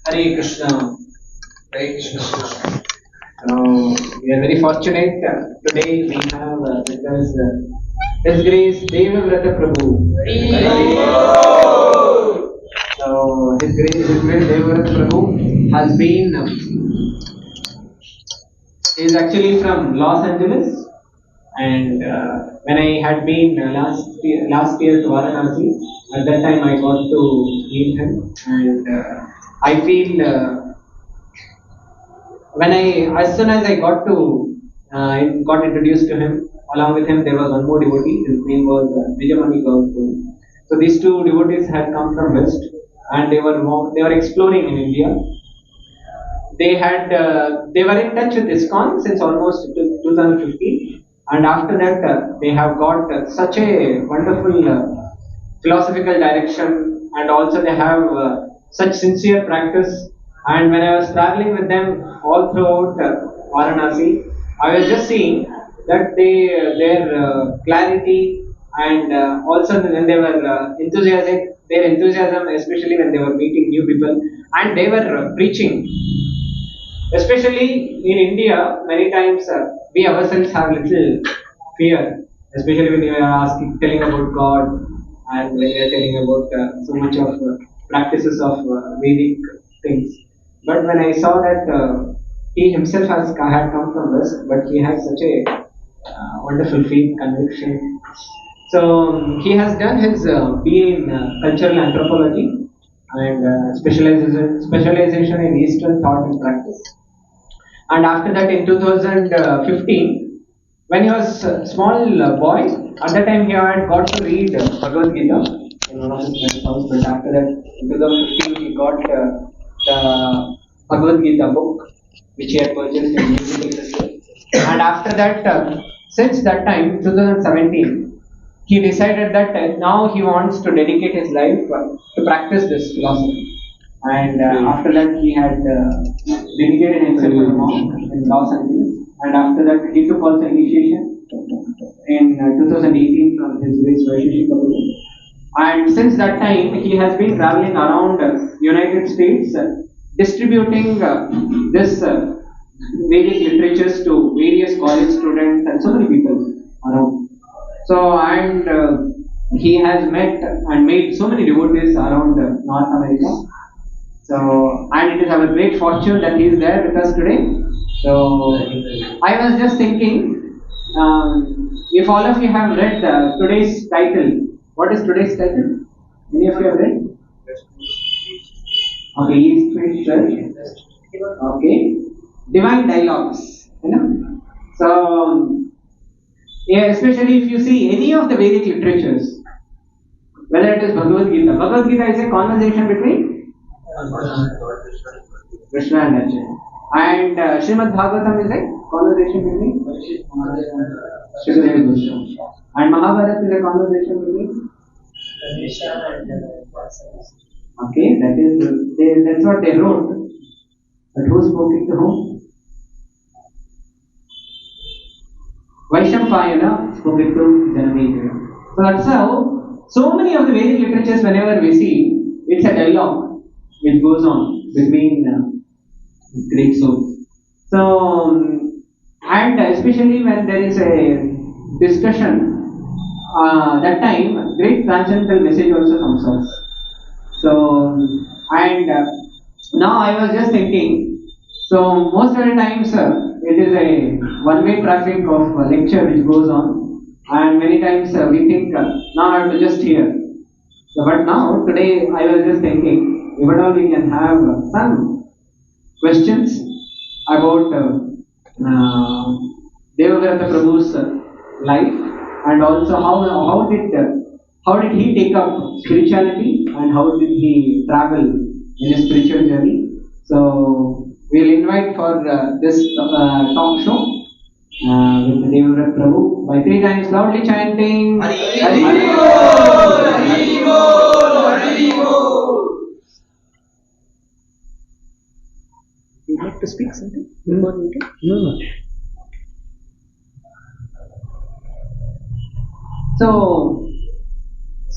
Hare Krishna. Hare Krishna. We are very fortunate. Today we have with us His Grace Devavrata Prabhu. So His Grace Devavrata Prabhu has been is actually from Los Angeles, and when I had been last year to Varanasi, at that time I got to meet him, and I feel when as soon as I got introduced to him, along with him there was one more devotee. His name was Vijamani Gaur. So these two devotees had come from West, and they were exploring in India. They were in touch with ISKCON since almost 2015, and after that they have got such a wonderful philosophical direction, and also they have such sincere practice. And when I was traveling with them all throughout Varanasi, I was just seeing that their clarity, and also when they were enthusiastic, their enthusiasm, especially when they were meeting new people, and they were preaching. Especially in India, many times we ourselves have little fear, especially when you are telling about God, and when you are telling about so much of practices of Vedic things. But when I saw that he himself had come from West, but he has such a wonderful faith conviction. So he has done his BA in cultural anthropology, and specialization in Eastern thought and practice. And after that, in 2015, when he was a small boy, at that time he had got to read Bhagavad Gita in one of his friend's house. But after that, in 2015, he got the Bhagavad Gita book, which he had purchased in musical festival. And after that, since that time, 2017, he decided that now he wants to dedicate his life to practice this philosophy. And after that, he had dedicated himself to the monk in Los Angeles. And after that, he took also initiation in 2018 from his Grace Vaisheshika Buddha. And since that time, he has been traveling around United States, distributing this Vedic literatures to various college students and so many people around. So, and he has met and made so many devotees around North America. So, and it is our great fortune that he is there with us today. So, I was just thinking, if all of you have read today's title, what is today's title? Any of you have read? Okay, East Street Church. Okay, Divine Dialogues. You know? So, yeah, especially if you see any of the Vedic literatures, whether it is Bhagavad Gita. Bhagavad Gita is a conversation between Krishna and Arjuna. And Srimad Bhagavatam is a conversation between Shukadeva and Goswami. And Mahabharata is a conversation between okay, that's what they wrote. But who spoke it to whom? Vaishampayana spoke it to Janamedaya. So that's how so many of the Vedic literatures, whenever we see, it's a dialogue which goes on between great souls. So, and especially when there is a discussion, that time great transcendental message also comes out. So, and now I was just thinking, so most of the times it is a one-way traffic of lecture which goes on, and many times we think now I have to just hear. So, but now today I was just thinking, if at all we can have some questions about Devavrata Prabhu's life, and also how did he take up spirituality, and how did he travel in his spiritual journey. So we'll invite for this talk show with Devavrata Prabhu by 3 times loudly chanting Hari Bol, Hari Bol, Hari Bol. You have to speak something? No. So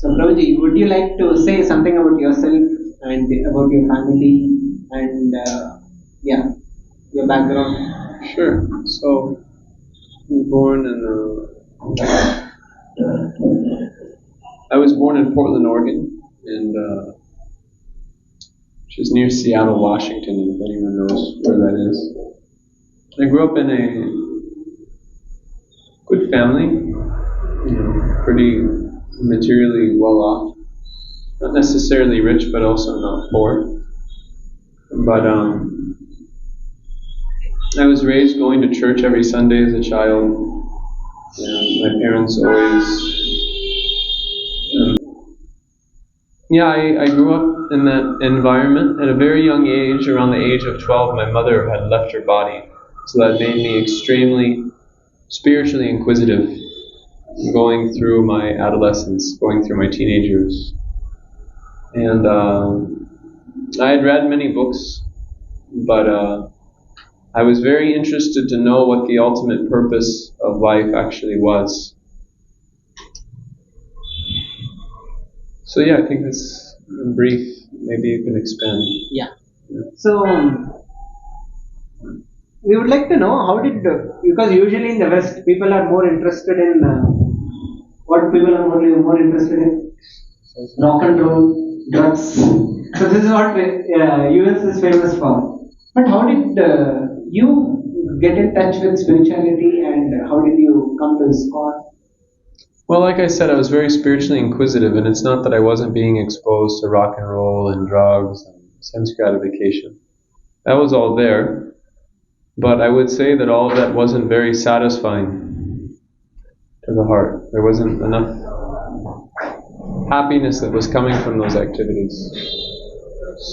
Prabhuji, would you like to say something about yourself and about your family? and yeah, your background. Sure. So, I was born in Portland, Oregon, and which is near Seattle, Washington, if anyone knows where that is. I grew up in a good family, pretty materially well off. Not necessarily rich, but also not poor. But I was raised going to church every Sunday as a child, and my parents always. I grew up in that environment. At a very young age, around the age of 12, my mother had left her body. So that made me extremely spiritually inquisitive going through my adolescence, going through my teenage years. And I had read many books, but I was very interested to know what the ultimate purpose of life actually was. So I think that's brief. Maybe you can expand. Yeah. So we would like to know how did because usually in the West people are more interested in what people are more interested in rock and roll, drugs. So this is what US is famous for. But how did you get in touch with spirituality, and how did you come to ISKCON? Well, like I said, I was very spiritually inquisitive, and it's not that I wasn't being exposed to rock and roll and drugs and sense gratification. That was all there. But I would say that all of that wasn't very satisfying to the heart. There wasn't enough happiness that was coming from those activities.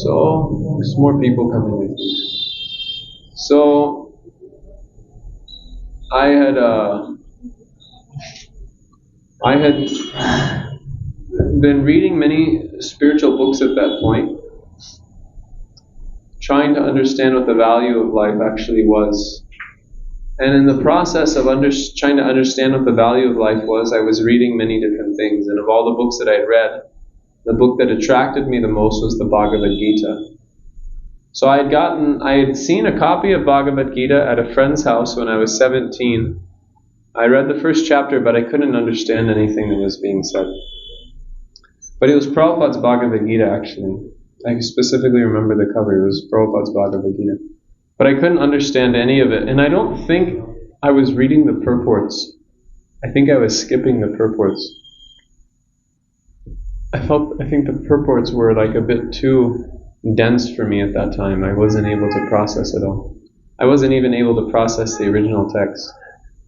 So, there's more people coming, I think. So, I had been reading many spiritual books at that point, trying to understand what the value of life actually was. And in the process of trying to understand what the value of life was, I was reading many different things. And of all the books that I'd read, the book that attracted me the most was the Bhagavad Gita. So I had seen a copy of Bhagavad Gita at a friend's house when I was 17. I read the first chapter, but I couldn't understand anything that was being said. But it was Prabhupada's Bhagavad Gita, actually. I specifically remember the cover. It was Prabhupada's Bhagavad Gita. But I couldn't understand any of it. And I don't think I was reading the purports. I think I was skipping the purports. I think the purports were like a bit too dense for me at that time. I wasn't able to process it all. I wasn't even able to process the original text.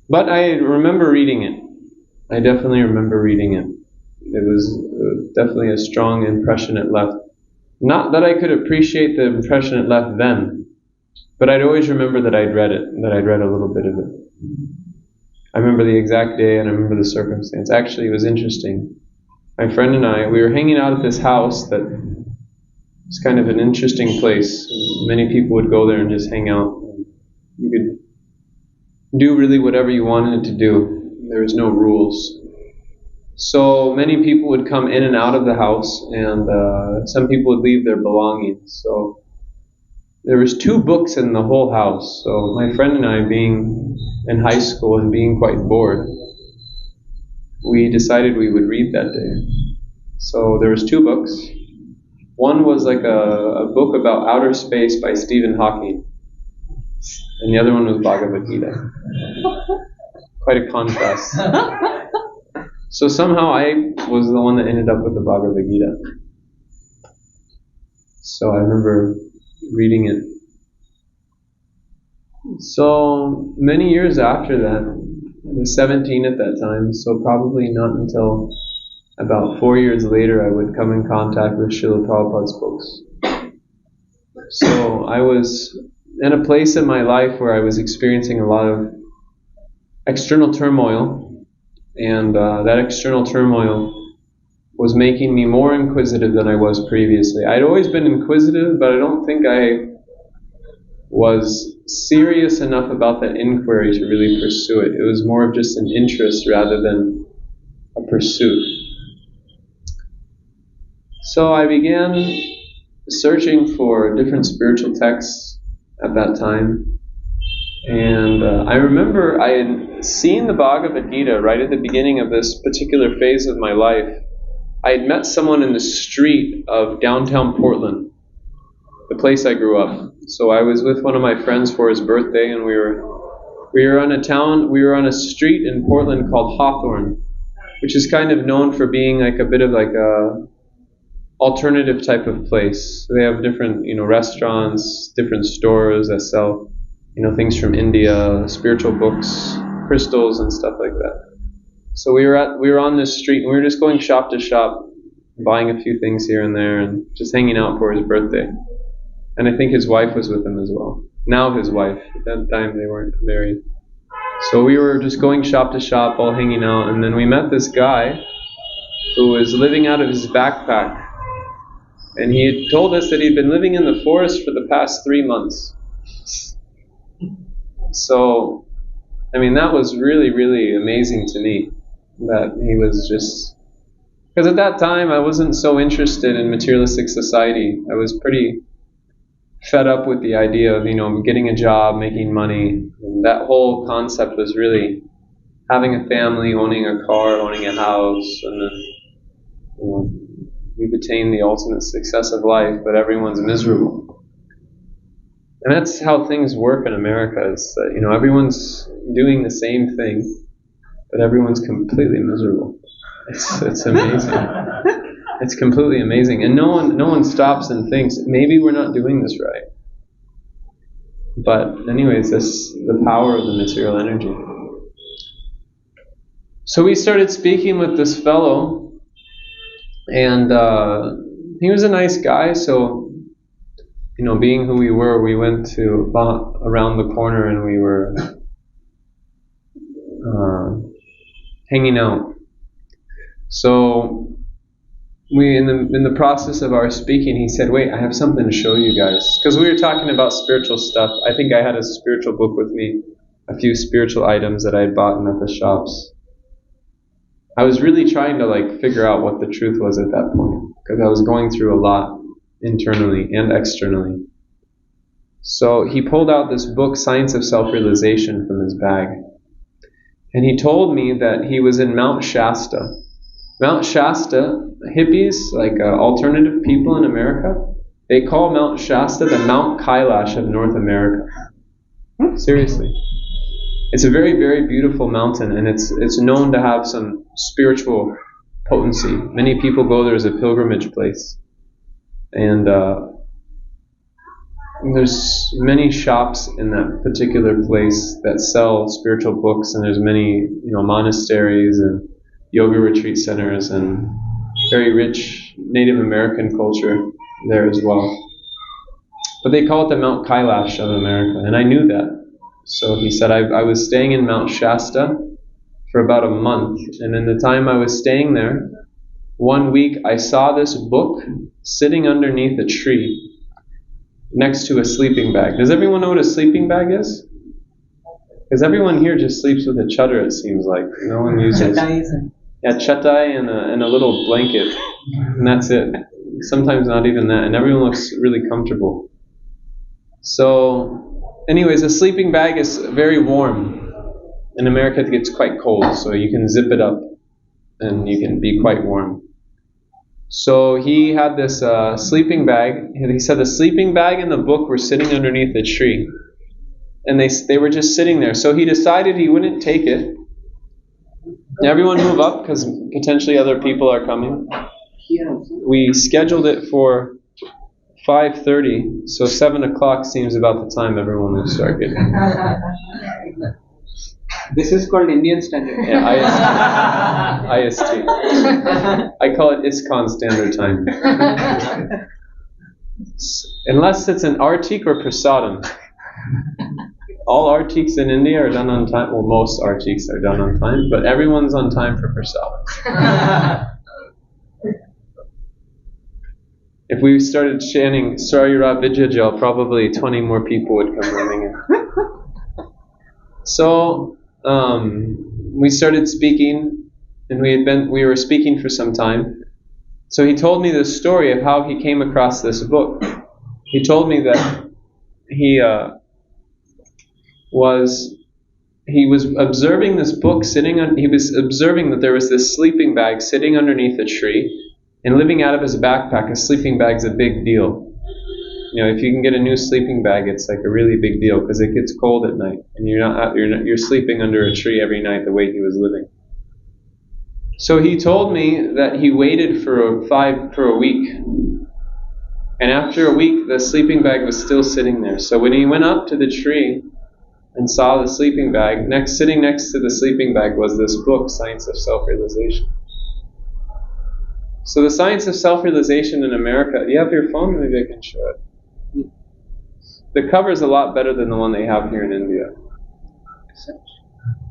But I remember reading it. I definitely remember reading it. It was definitely a strong impression it left. Not that I could appreciate the impression it left then, but I'd always remember that I'd read it, that I'd read a little bit of it. I remember the exact day and I remember the circumstance. Actually, it was interesting. My friend and I, we were hanging out at this house that was kind of an interesting place. Many people would go there and just hang out. You could do really whatever you wanted to do. There was no rules. So many people would come in and out of the house, and some people would leave their belongings. So there was 2 books in the whole house. So my friend and I, being in high school and being quite bored, we decided we would read that day. So there was 2 books. One was like a book about outer space by Stephen Hawking, and the other one was Bhagavad Gita. Quite a contrast. So somehow I was the one that ended up with the Bhagavad Gita. So I remember reading it. So many years after that, I was 17 at that time, so probably not until about 4 years later I would come in contact with Srila Prabhupada's books. So I was in a place in my life where I was experiencing a lot of external turmoil, and that external turmoil was making me more inquisitive than I was previously. I'd always been inquisitive, but I don't think I was serious enough about that inquiry to really pursue it. It was more of just an interest rather than a pursuit. So I began searching for different spiritual texts at that time. And I remember I had seen the Bhagavad Gita right at the beginning of this particular phase of my life. I had met someone in the street of downtown Portland, the place I grew up. So I was with one of my friends for his birthday, and we were on a street in Portland called Hawthorne, which is kind of known for being like a bit of like a alternative type of place. They have different, restaurants, different stores that sell, things from India, spiritual books, crystals, and stuff like that. So we were on this street, and we were just going shop to shop, buying a few things here and there, and just hanging out for his birthday. And I think his wife was with him as well. Now his wife. At that time they weren't married. So we were just going shop to shop, all hanging out, and then we met this guy who was living out of his backpack. And he had told us that he'd been living in the forest for the past 3 months. So, that was really, really amazing to me. That he was just... Because at that time I wasn't so interested in materialistic society. I was pretty fed up with the idea of, getting a job, making money. And that whole concept was really having a family, owning a car, owning a house, and then, we've attained the ultimate success of life, but everyone's miserable. And that's how things work in America, is that, everyone's doing the same thing, but everyone's completely miserable. It's amazing. It's completely amazing. And no one stops and thinks, maybe we're not doing this right. But anyways, that's the power of the material energy. So we started speaking with this fellow, and he was a nice guy, so, being who we were, we went to around the corner, and we were hanging out. So in the process of our speaking, he said, wait, I have something to show you guys. Because we were talking about spiritual stuff. I think I had a spiritual book with me, a few spiritual items that I had bought at the shops. I was really trying to figure out what the truth was at that point, because I was going through a lot internally and externally. So he pulled out this book, Science of Self-Realization, from his bag. And he told me that he was in Mount Shasta. Mount Shasta, hippies, alternative people in America, they call Mount Shasta the Mount Kailash of North America. Seriously. It's a very, very beautiful mountain, and it's known to have some spiritual potency. Many people go there as a pilgrimage place. And there's many shops in that particular place that sell spiritual books, and there's many, monasteries and yoga retreat centers and very rich Native American culture there as well. But they call it the Mount Kailash of America, and I knew that. So he said, I was staying in Mount Shasta for about a month, and in the time I was staying there, 1 week I saw this book sitting underneath a tree next to a sleeping bag. Does everyone know what a sleeping bag is? Because everyone here just sleeps with a chadar, it seems like. No one uses... chatai and a little blanket, and that's it. Sometimes not even that, and everyone looks really comfortable. So, anyways, a sleeping bag is very warm. In America it gets quite cold, so you can zip it up, and you can be quite warm. So he had this sleeping bag, and he said the sleeping bag and the book were sitting underneath a tree. And they were just sitting there. So he decided he wouldn't take it. Everyone move up, because potentially other people are coming. We scheduled it for 5:30, so 7 o'clock seems about the time everyone will start getting. This is called Indian Standard. Yeah, IST. I call it ISKCON Standard Time. Unless it's an artik or prasadam. All artiks in India are done on time. Well, most artiks are done on time, but everyone's on time for prasadam. If we started chanting Sarira Vijayajal, probably 20 more people would come running in. So we started speaking, and we were speaking for some time. So he told me this story of how he came across this book. He told me that he was observing this book sitting on. He was observing that there was this sleeping bag sitting underneath a tree, and living out of his backpack. A sleeping bag's a big deal. You know, if you can get a new sleeping bag, it's like a really big deal because it gets cold at night, and you're sleeping under a tree every night the way he was living. So he told me that he waited for a week, and after a week, the sleeping bag was still sitting there. So when he went up to the tree and saw the sleeping bag, sitting next to the sleeping bag was this book, Science of Self-Realization. So the Science of Self-Realization in America, do you have your phone? Maybe I can show it. The cover is a lot better than the one they have here in India.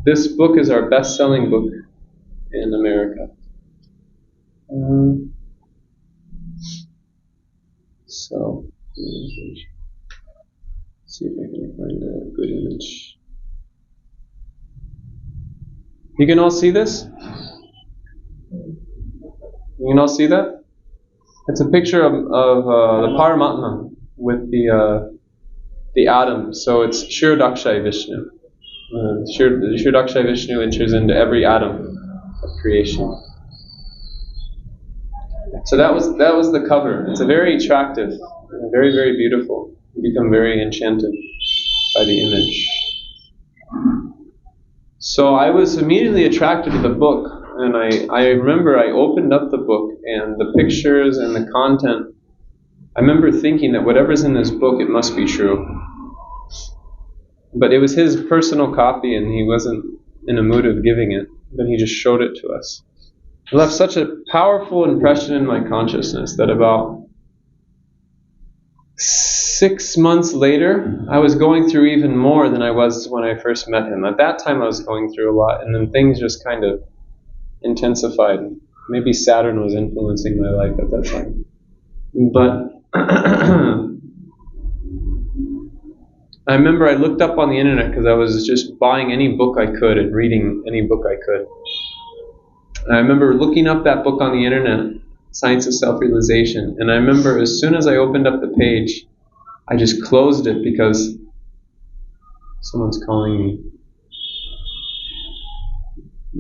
This book is our best-selling book in America. So, see if I can find a good image. You can all see this? You can all see that? It's a picture of the Paramatma with the atom. So it's Shirodakshai Vishnu. Shirodakshai Vishnu enters into every atom of creation. So that was the cover. It's a very attractive, very, very beautiful. You become very enchanted by the image. So I was immediately attracted to the book, and I remember I opened up the book, and the pictures and the content, I remember thinking that whatever's in this book, it must be true. But it was his personal copy, and he wasn't in a mood of giving it, but he just showed it to us. It left such a powerful impression in my consciousness that about 6 months later, I was going through even more than I was when I first met him. At that time, I was going through a lot, and then things just kind of intensified. Maybe Saturn was influencing my life at that time. But I remember I looked up on the internet because I was just buying any book I could and reading any book I could. I remember looking up that book on the internet, Science of Self-Realization, and I remember as soon as I opened up the page, I just closed it because someone's calling me.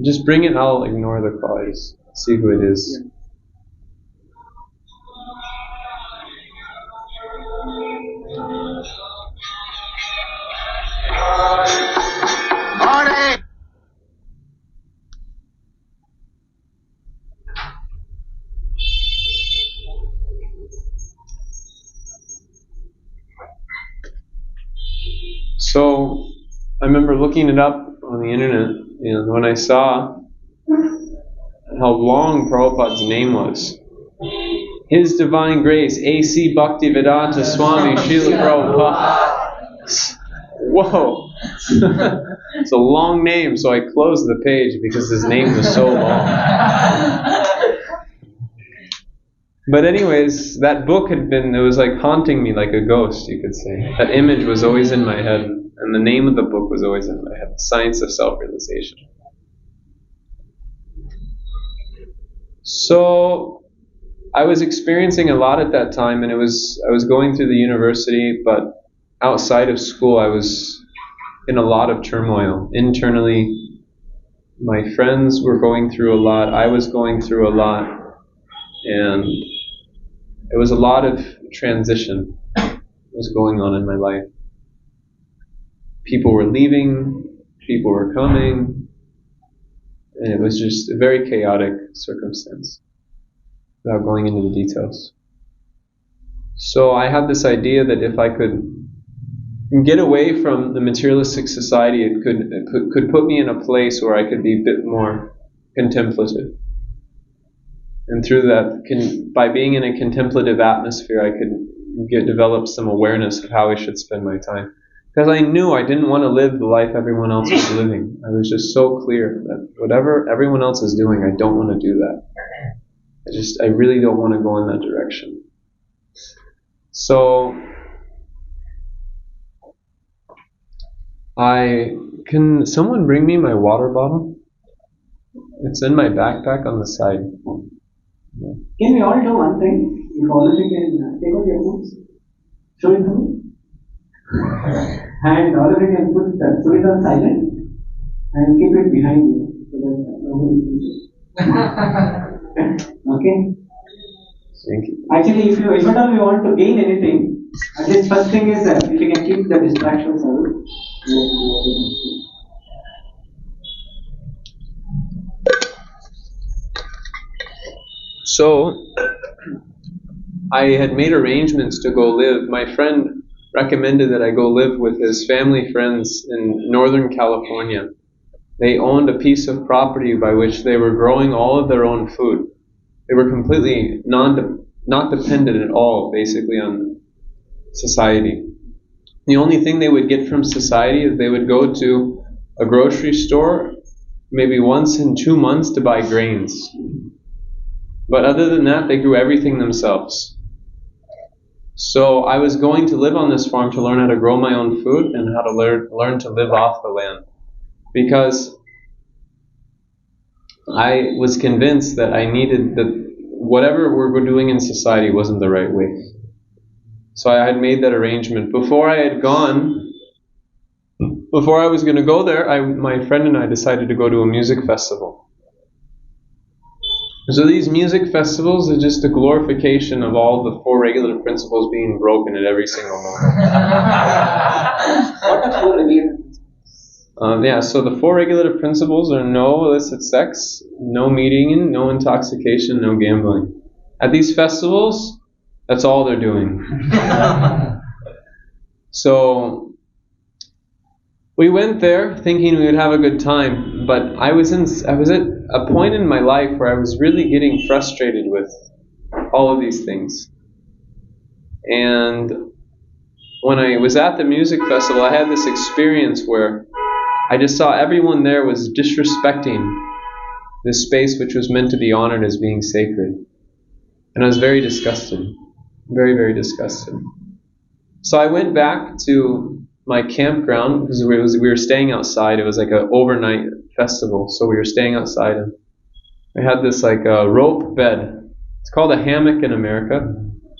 Just bring it, I'll ignore the call, just see who it is. So I remember looking it up on the internet, and when I saw how long Prabhupada's name was, His Divine Grace, A.C. Bhaktivedanta Swami Srila Prabhupada. Whoa! It's a long name, so I closed the page because his name was so long. But anyways, that book it was like haunting me like a ghost, you could say. That image was always in my head, and the name of the book was always in my head, Science of Self-Realization. So I was experiencing a lot at that time, and I was going through the university, but outside of school I was in a lot of turmoil. Internally, my friends were going through a lot, I was going through a lot, and it was a lot of transition that was going on in my life. People were leaving, people were coming, and it was just a very chaotic circumstance, without going into the details. So I had this idea that if I could get away from the materialistic society, it could put me in a place where I could be a bit more contemplative. And through that, by being in a contemplative atmosphere, I could develop some awareness of how I should spend my time. Because I knew I didn't want to live the life everyone else was living. I was just so clear that whatever everyone else is doing, I don't want to do that. I really don't want to go in that direction. So, can someone bring me my water bottle? It's in my backpack on the side. Can we all do one thing? If all of you can take out your phones, show it to me, and all of you can put it on silent and keep it behind you so that nobody sees it. Okay. Thank you. Actually, if at all you want to gain anything, at least first thing is that if you can keep the distractions away. So, I had made arrangements to go live. My friend recommended that I go live with his family friends in Northern California. They owned a piece of property by which they were growing all of their own food. They were completely not dependent at all, basically, on society. The only thing they would get from society is they would go to a grocery store maybe once in 2 months to buy grains. But other than that, they grew everything themselves. So I was going to live on this farm to learn how to grow my own food and how to learn to live off the land. Because I was convinced that I needed that whatever we're doing in society wasn't the right way. So I had made that arrangement. Before I was going to go there, my friend and I decided to go to a music festival. So these music festivals are just a glorification of all the four regulative principles being broken at every single moment. What are four regulative principles? So the four regulative principles are no illicit sex, no meeting, no intoxication, no gambling. At these festivals, that's all they're doing. So we went there thinking we would have a good time, but I was at a point in my life where I was really getting frustrated with all of these things. And when I was at the music festival, I had this experience where I just saw everyone there was disrespecting this space which was meant to be honored as being sacred. And I was very disgusted. Very, very disgusted. So I went back to my campground because we were staying outside. It was like an overnight festival, so we were staying outside, and I had this like a rope bed. It's called a hammock in America.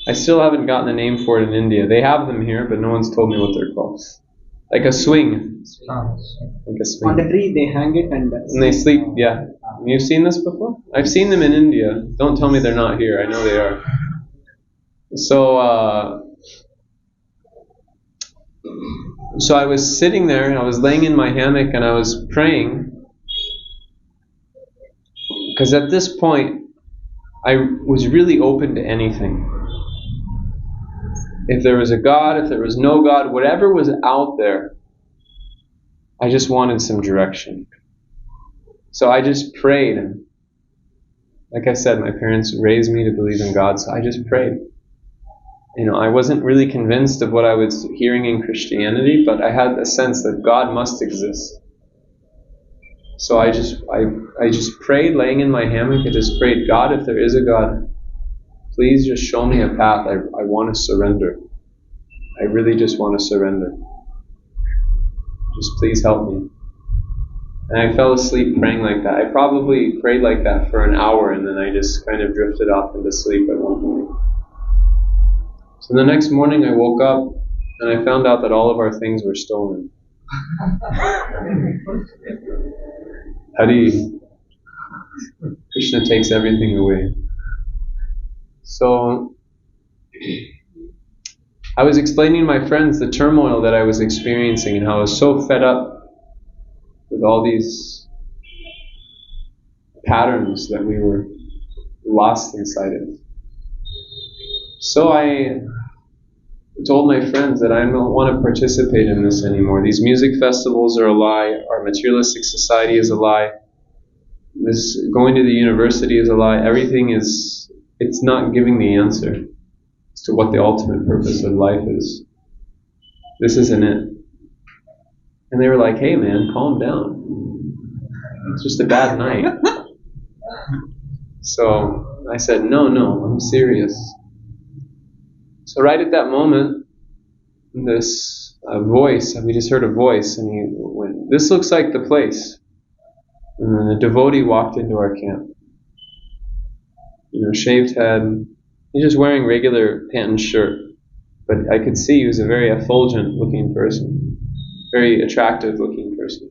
I still haven't gotten a name for it in India. They have them here, but no one's told me what they're called. Like a swing. Like a swing. On the tree they hang it and they sleep. Yeah. You've seen this before? I've seen them in India. Don't tell me they're not here. I know they are. So I was sitting there and I was laying in my hammock and I was praying, because at this point I was really open to anything. If there was a God, if there was no God, whatever was out there, I just wanted some direction. So I just prayed. And like I said, my parents raised me to believe in God, so I just prayed. I wasn't really convinced of what I was hearing in Christianity, but I had a sense that God must exist. So I just prayed, laying in my hammock. I just prayed, God, if there is a God, please just show me a path. I want to surrender. I really just want to surrender. Just please help me. And I fell asleep praying like that. I probably prayed like that for an hour, and then I just kind of drifted off into sleep at one point. So the next morning I woke up and I found out that all of our things were stolen. Hari. Krishna takes everything away. So I was explaining to my friends the turmoil that I was experiencing and how I was so fed up with all these patterns that we were lost inside of. So I told my friends that I don't want to participate in this anymore. These music festivals are a lie. Our materialistic society is a lie. This going to the university is a lie. Everything it's not giving the answer as to what the ultimate purpose of life is. This isn't it. And they were like, hey man, calm down. It's just a bad night. So I said, no, I'm serious. So right at that moment, this voice, we just heard a voice, and he went, this looks like the place. And then a devotee walked into our camp. shaved head. He's just wearing regular pant and shirt. But I could see he was a very effulgent looking person, very attractive looking person.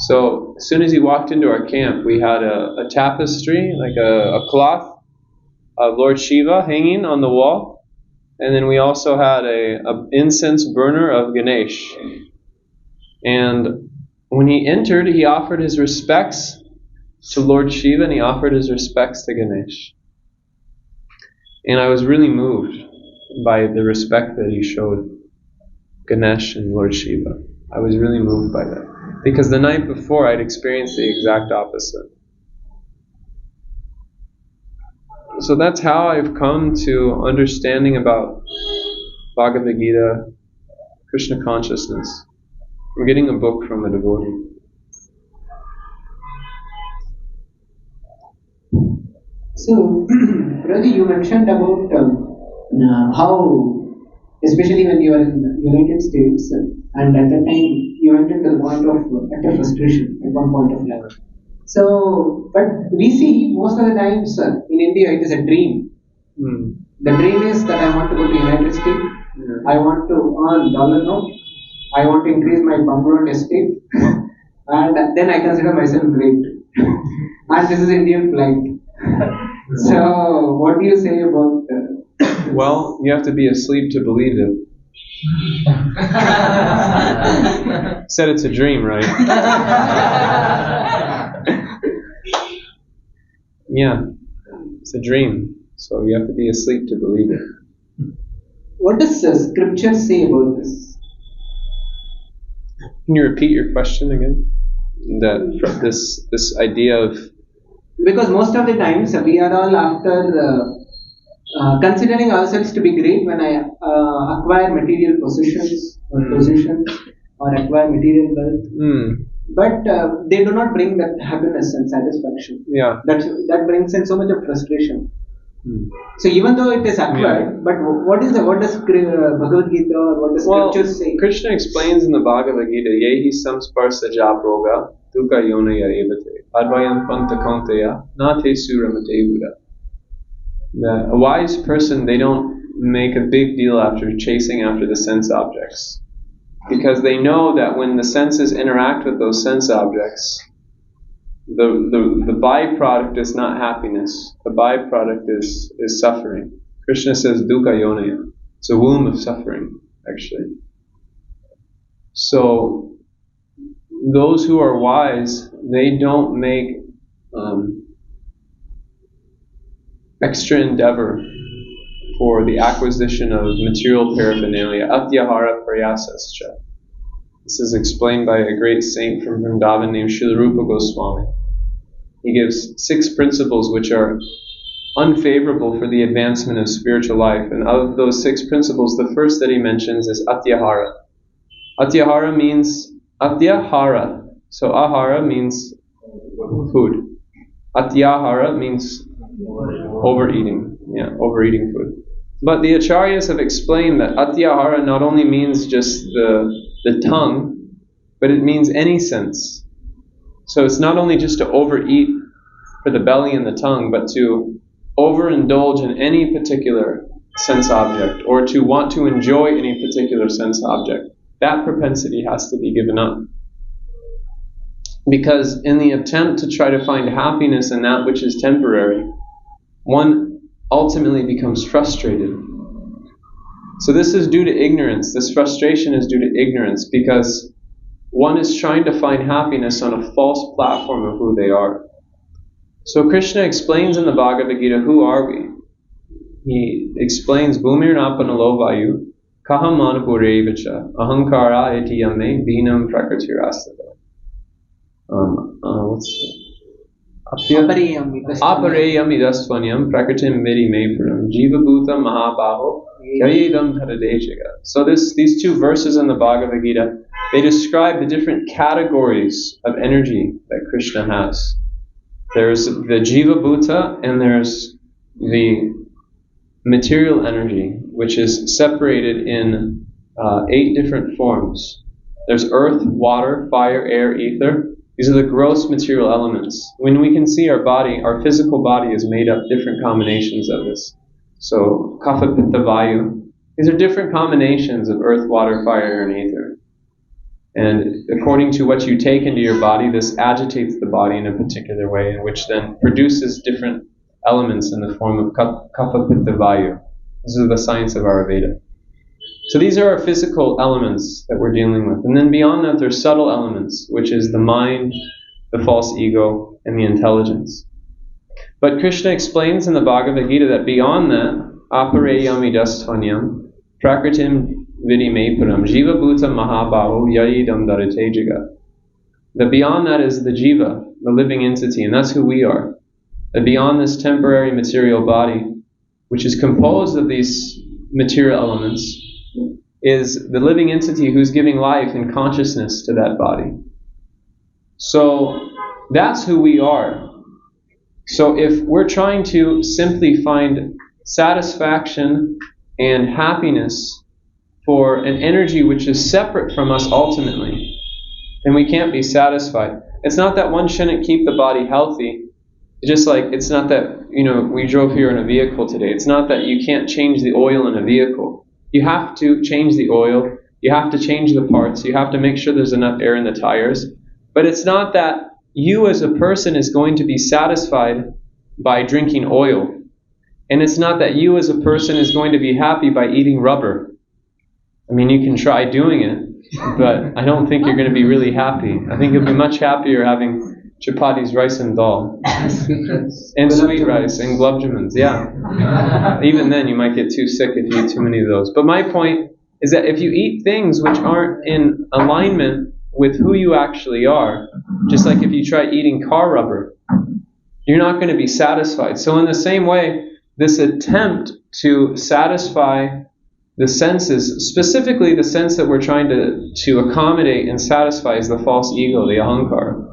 So as soon as he walked into our camp, we had a tapestry, like a cloth of Lord Shiva hanging on the wall. And then we also had a incense burner of Ganesh. And when he entered, he offered his respects to Lord Shiva and he offered his respects to Ganesh. And I was really moved by the respect that he showed Ganesh and Lord Shiva. I was really moved by that. Because the night before, I'd experienced the exact opposite. So that's how I've come to understanding about Bhagavad Gita, Krishna consciousness. I'm getting a book from a devotee. So, Prabhuji, you mentioned about how, especially when you are in the United States, and at that time you went into the point of utter frustration at one point of level. So, but we see most of the times in India it is a dream. The dream is that I want to go to United States, I want to earn dollar note, I want to increase my bungalow and estate, and then I consider myself great. And this is Indian flight. So, what do you say about Well, you have to be asleep to believe it. Said it's a dream, right? Yeah, it's a dream. So you have to be asleep to believe it. What does scripture say about this? Can you repeat your question again? That this idea of, because most of the times we are all after considering ourselves to be great when I acquire material possessions or positions or acquire material wealth. But they do not bring that happiness and satisfaction. Yeah. That brings in so much of frustration. So even though it is acquired, but what does Bhagavad Gita or what does scripture say? Krishna explains in the Bhagavad Gita, Yehi samsparsa japroga dukkha yonaya evate advayam panta kaunteya nate suramate buddha. That a wise person, they don't make a big deal after chasing after the sense objects. Because they know that when the senses interact with those sense objects, the byproduct is not happiness. The byproduct is suffering. Krishna says dukkha yonaya. It's a womb of suffering, actually. So those who are wise, they don't make extra endeavor for the acquisition of material paraphernalia. Atyahara prayasascha. This is explained by a great saint from Vrindavan named Srila Rupa Goswami. He gives 6 principles which are unfavorable for the advancement of spiritual life. And of those 6 principles, the first that he mentions is Atyahara. Atyahara means Atyahara. So ahara means food. Atyahara means overeating. Yeah, overeating food. But the acharyas have explained that Atyahara not only means just the tongue, but it means any sense. So it's not only just to overeat for the belly and the tongue, but to overindulge in any particular sense object, or to want to enjoy any particular sense object. That propensity has to be given up. Because in the attempt to try to find happiness in that which is temporary, one ultimately becomes frustrated. So this is due to ignorance. This frustration is due to ignorance, because one is trying to find happiness on a false platform of who they are. So Krishna explains in the Bhagavad Gita, who are we? He explains, Bhumir napanalo vayu, kaham manapurevacha, ahankara iti yame, binam prakritirastata. Apareyam idastvanyam prakritim vidi mepuram, jiva bhuta mahabaho, kyayedam tadadeshika. So these 2 verses in the Bhagavad Gita, they describe the different categories of energy that Krishna has. There's the Jiva Bhuta and there's the material energy, which is separated in 8 different forms. There's earth, water, fire, air, ether. These are the gross material elements. When we can see our body, our physical body is made up different combinations of this. So, kapha, pitta, vayu. These are different combinations of earth, water, fire, and ether. And according to what you take into your body, this agitates the body in a particular way, which then produces different elements in the form of kapha, pitta, vayu. This is the science of Ayurveda. So these are our physical elements that we're dealing with. And then beyond that, there's subtle elements, which is the mind, the false ego, and the intelligence. But Krishna explains in the Bhagavad Gita that beyond that, apareyamidasthanyam, prakritim vidimepuram, jiva bhuta mahabahu yayidam daratejaga. That beyond that is the jiva, the living entity, and that's who we are. That beyond this temporary material body, which is composed of these material elements, is the living entity who's giving life and consciousness to that body. So that's who we are. So if we're trying to simply find satisfaction and happiness for an energy which is separate from us ultimately, then we can't be satisfied. It's not that one shouldn't keep the body healthy. It's just like, it's not that, we drove here in a vehicle today. It's not that you can't change the oil in a vehicle. You have to change the oil. You have to change the parts. You have to make sure there's enough air in the tires. But it's not that you as a person is going to be satisfied by drinking oil. And it's not that you as a person is going to be happy by eating rubber. I mean, you can try doing it, but I don't think you're going to be really happy. I think you'll be much happier having chapatis, rice and dal, and sweet rice and gulab jamuns. Yeah. Even then, you might get too sick if you eat too many of those. But my point is that if you eat things which aren't in alignment with who you actually are, just like if you try eating car rubber, you're not going to be satisfied. So in the same way, this attempt to satisfy the senses, specifically the sense that we're trying to accommodate and satisfy, is the false ego, the ahankara.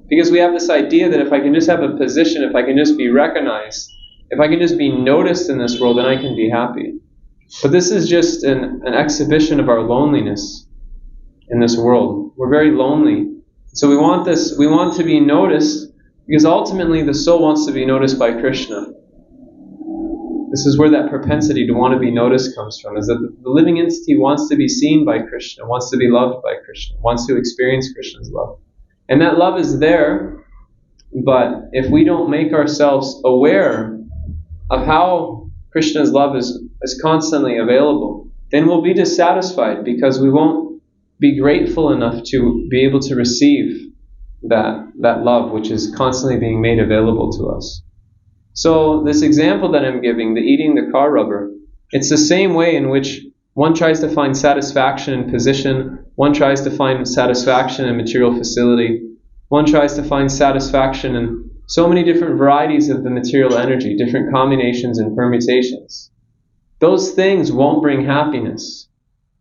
Because we have this idea that if I can just have a position, if I can just be recognized, if I can just be noticed in this world, then I can be happy. But this is just an exhibition of our loneliness in this world. We're very lonely. So we want to be noticed, because ultimately the soul wants to be noticed by Krishna. This is where that propensity to want to be noticed comes from, is that the living entity wants to be seen by Krishna, wants to be loved by Krishna, wants to experience Krishna's love. And that love is there, but if we don't make ourselves aware of how Krishna's love is constantly available, then we'll be dissatisfied, because we won't be grateful enough to be able to receive that love which is constantly being made available to us. So this example that I'm giving, the eating the car rubber, it's the same way in which one tries to find satisfaction in position, one tries to find satisfaction in material facility, one tries to find satisfaction in so many different varieties of the material energy, different combinations and permutations. Those things won't bring happiness.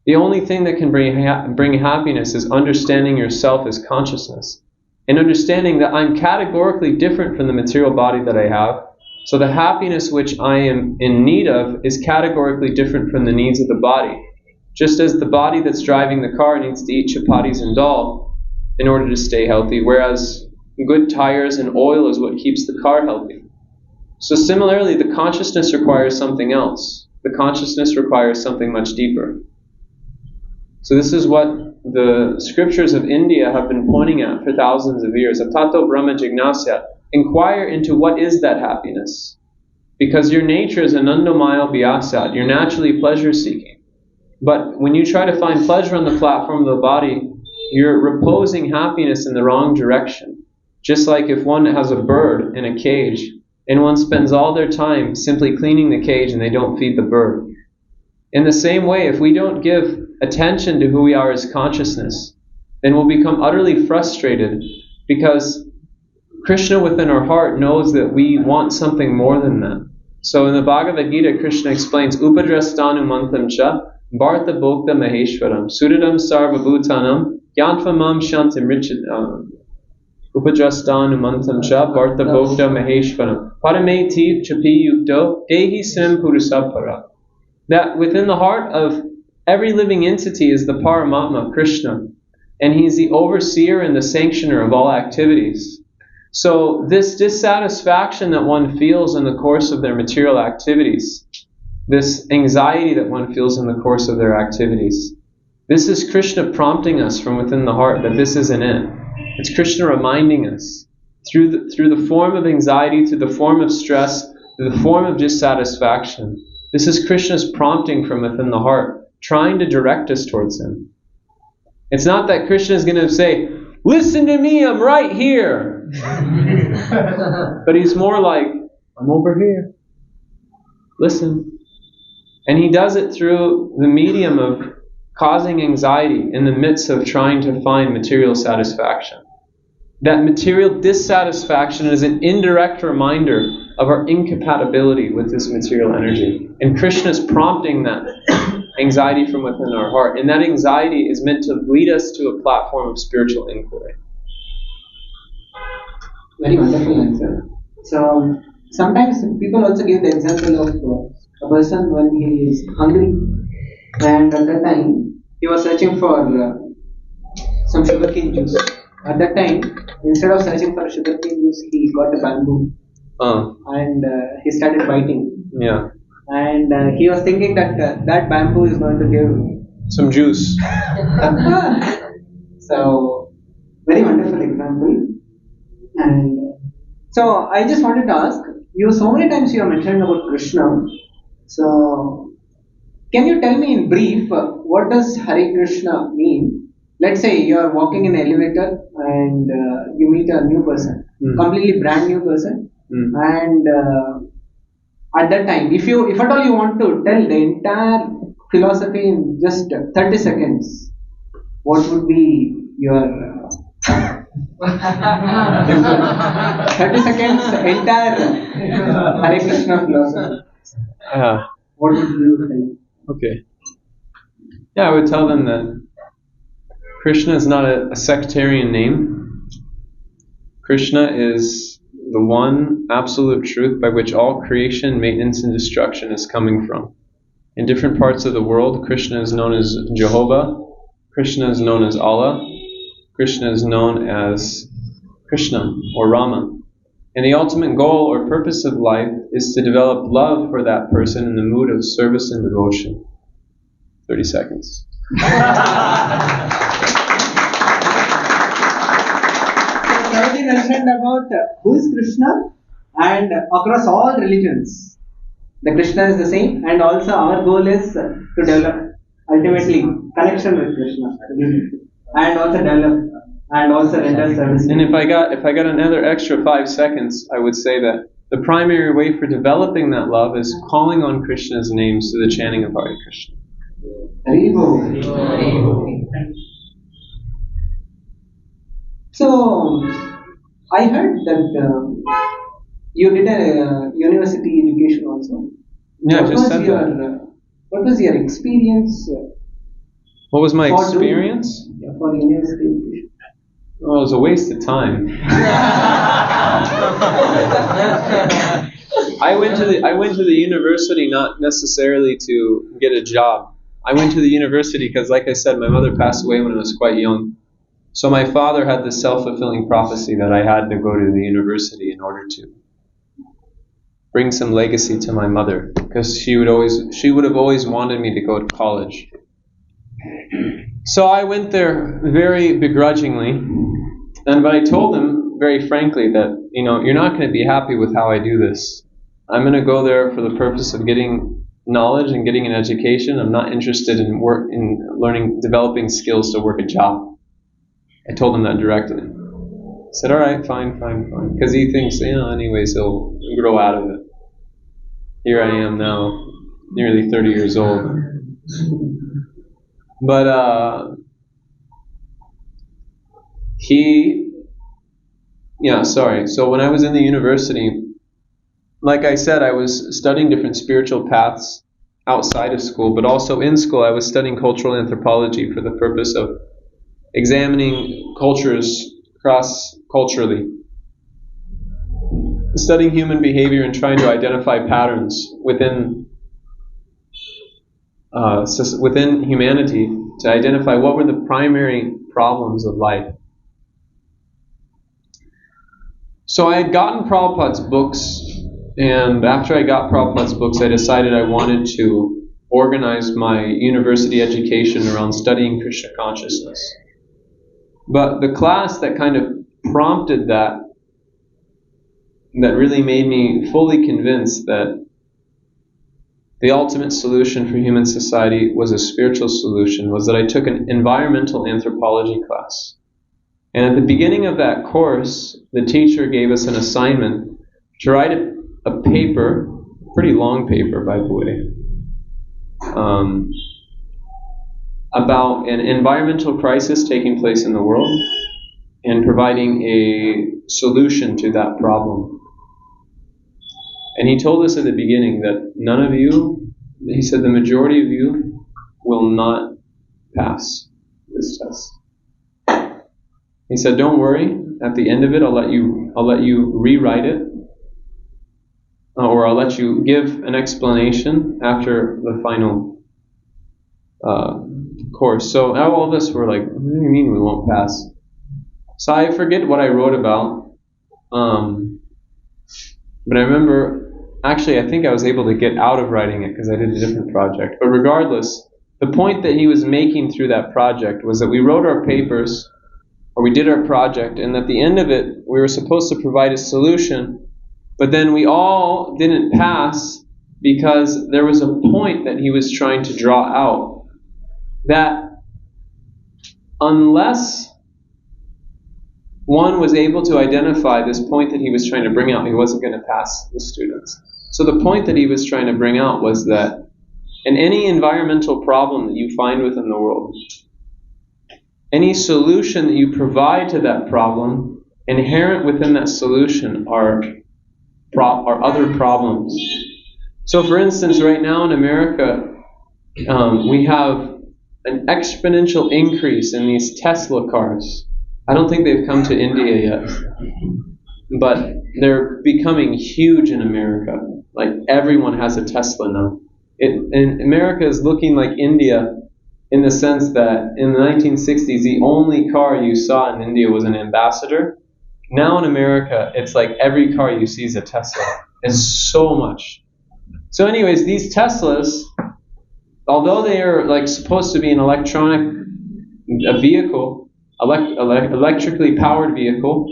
The only thing that can bring happiness is understanding yourself as consciousness, and understanding that I'm categorically different from the material body that I have. So the happiness which I am in need of is categorically different from the needs of the body. Just as the body that's driving the car needs to eat chapatis and dal in order to stay healthy, whereas good tires and oil is what keeps the car healthy. So similarly, the consciousness requires something else. The consciousness requires something much deeper. So this is what the scriptures of India have been pointing at for thousands of years. Atato Brahma Jignasya. Inquire into what is that happiness. Because your nature is anandamaya bhyasat. You're naturally pleasure-seeking. But when you try to find pleasure on the platform of the body, you're reposing happiness in the wrong direction. Just like if one has a bird in a cage, and one spends all their time simply cleaning the cage and they don't feed the bird. In the same way, if we don't give attention to who we are as consciousness, then we'll become utterly frustrated, because Krishna within our heart knows that we want something more than that. So in the Bhagavad Gita, Krishna explains, Upadrastanu mantam cha bharta bhokta maheshwaram suridam sarva bhutanam yantvamam shantim richidam. Upadrastanu mantam cha bharta bhokta maheshwaram parameti chapi yukto dehi sim purusapara. That within the heart of every living entity is the Paramatma, Krishna. and He's the overseer and the sanctioner of all activities. So this dissatisfaction that one feels in the course of their material activities, this anxiety that one feels in the course of their activities, this is Krishna prompting us from within the heart that this isn't it. It's Krishna reminding us through the form of anxiety, through the form of stress, through the form of dissatisfaction. This is Krishna's prompting from within the heart, trying to direct us towards Him. It's not that Krishna is going to say, listen to me, I'm right here. But He's more like, I'm over here. Listen. And He does it through the medium of causing anxiety in the midst of trying to find material satisfaction. That material dissatisfaction is an indirect reminder of our incompatibility with this material energy. And Krishna is prompting that anxiety from within our heart. And that anxiety is meant to lead us to a platform of spiritual inquiry. Very wonderful answer. So sometimes people also give the example of a person when he is hungry, and at that time he was searching for some sugarcane juice. At that time, instead of searching for sugarcane juice, he got a bamboo and he started biting. Yeah. And he was thinking that that bamboo is going to give some juice. So, very wonderful example. And so, I just wanted to ask you, so many times you have mentioned about Krishna. So, can you tell me in brief what does Hare Krishna mean? Let's say you are walking in an elevator and you meet a new person, completely brand new person, and at that time, if at all you want to tell the entire philosophy in just 30 seconds, what would be your 30 seconds entire Hare Krishna philosophy? What would you tell? Okay. Yeah, I would tell them that Krishna is not a sectarian name. Krishna is the one absolute truth by which all creation, maintenance, and destruction is coming from. In different parts of the world, Krishna is known as Jehovah, Krishna is known as Allah, Krishna is known as Krishna or Rama. And the ultimate goal or purpose of life is to develop love for that person in the mood of service and devotion. 30 seconds. Already mentioned about who is Krishna, and across all religions, the Krishna is the same, and also our goal is to develop ultimately connection with Krishna, and also develop and also render service. And if I got another extra 5 seconds, I would say that the primary way for developing that love is calling on Krishna's names through the chanting of Hare Krishna. So, I heard that you did a university education also. Yeah, just said that. What was your experience? What was my experience? For university education? Well, it was a waste of time. I went to the university not necessarily to get a job. I went to the university because, like I said, my mother passed away when I was quite young. So my father had this self-fulfilling prophecy that I had to go to the university in order to bring some legacy to my mother, because she would have always wanted me to go to college. So I went there very begrudgingly, but I told them very frankly that, you're not going to be happy with how I do this. I'm going to go there for the purpose of getting knowledge and getting an education. I'm not interested in learning, developing skills to work a job. I told him that directly. I said, all right, fine. Because he thinks, anyways, he'll grow out of it. Here I am now, nearly 30 years old. But So when I was in the university, like I said, I was studying different spiritual paths outside of school, but also in school I was studying cultural anthropology for the purpose of examining cultures cross-culturally, studying human behavior and trying to identify patterns within humanity to identify what were the primary problems of life. So I had gotten Prabhupada's books, and after I got Prabhupada's books, I decided I wanted to organize my university education around studying Krishna consciousness. But the class that kind of prompted that really made me fully convinced that the ultimate solution for human society was a spiritual solution, was that I took an environmental anthropology class. And at the beginning of that course, the teacher gave us an assignment to write a paper, a pretty long paper by the way, about an environmental crisis taking place in the world and providing a solution to that problem. And he told us at the beginning that none of you, he said the majority of you will not pass this test. He said, don't worry, at the end of it I'll let you rewrite it, or I'll let you give an explanation after the final course. So all of us were like, what do you mean we won't pass? So I forget what I wrote about, but I remember, actually I think I was able to get out of writing it because I did a different project. But regardless, the point that he was making through that project was that we wrote our papers, or we did our project, and at the end of it we were supposed to provide a solution, but then we all didn't pass because there was a point that he was trying to draw out, that unless one was able to identify this point that he was trying to bring out, he wasn't going to pass the students. So the point that he was trying to bring out was that in any environmental problem that you find within the world, any solution that you provide to that problem, inherent within that solution are other problems. So for instance, right now in America, we have an exponential increase in these Tesla cars. I don't think they've come to India yet, but they're becoming huge in America. Like everyone has a Tesla now. And America is looking like India in the sense that in the 1960s, the only car you saw in India was an Ambassador. Now in America, it's like every car you see is a Tesla. It's so much. So anyways, these Teslas, although they are like supposed to be an vehicle, electrically powered vehicle,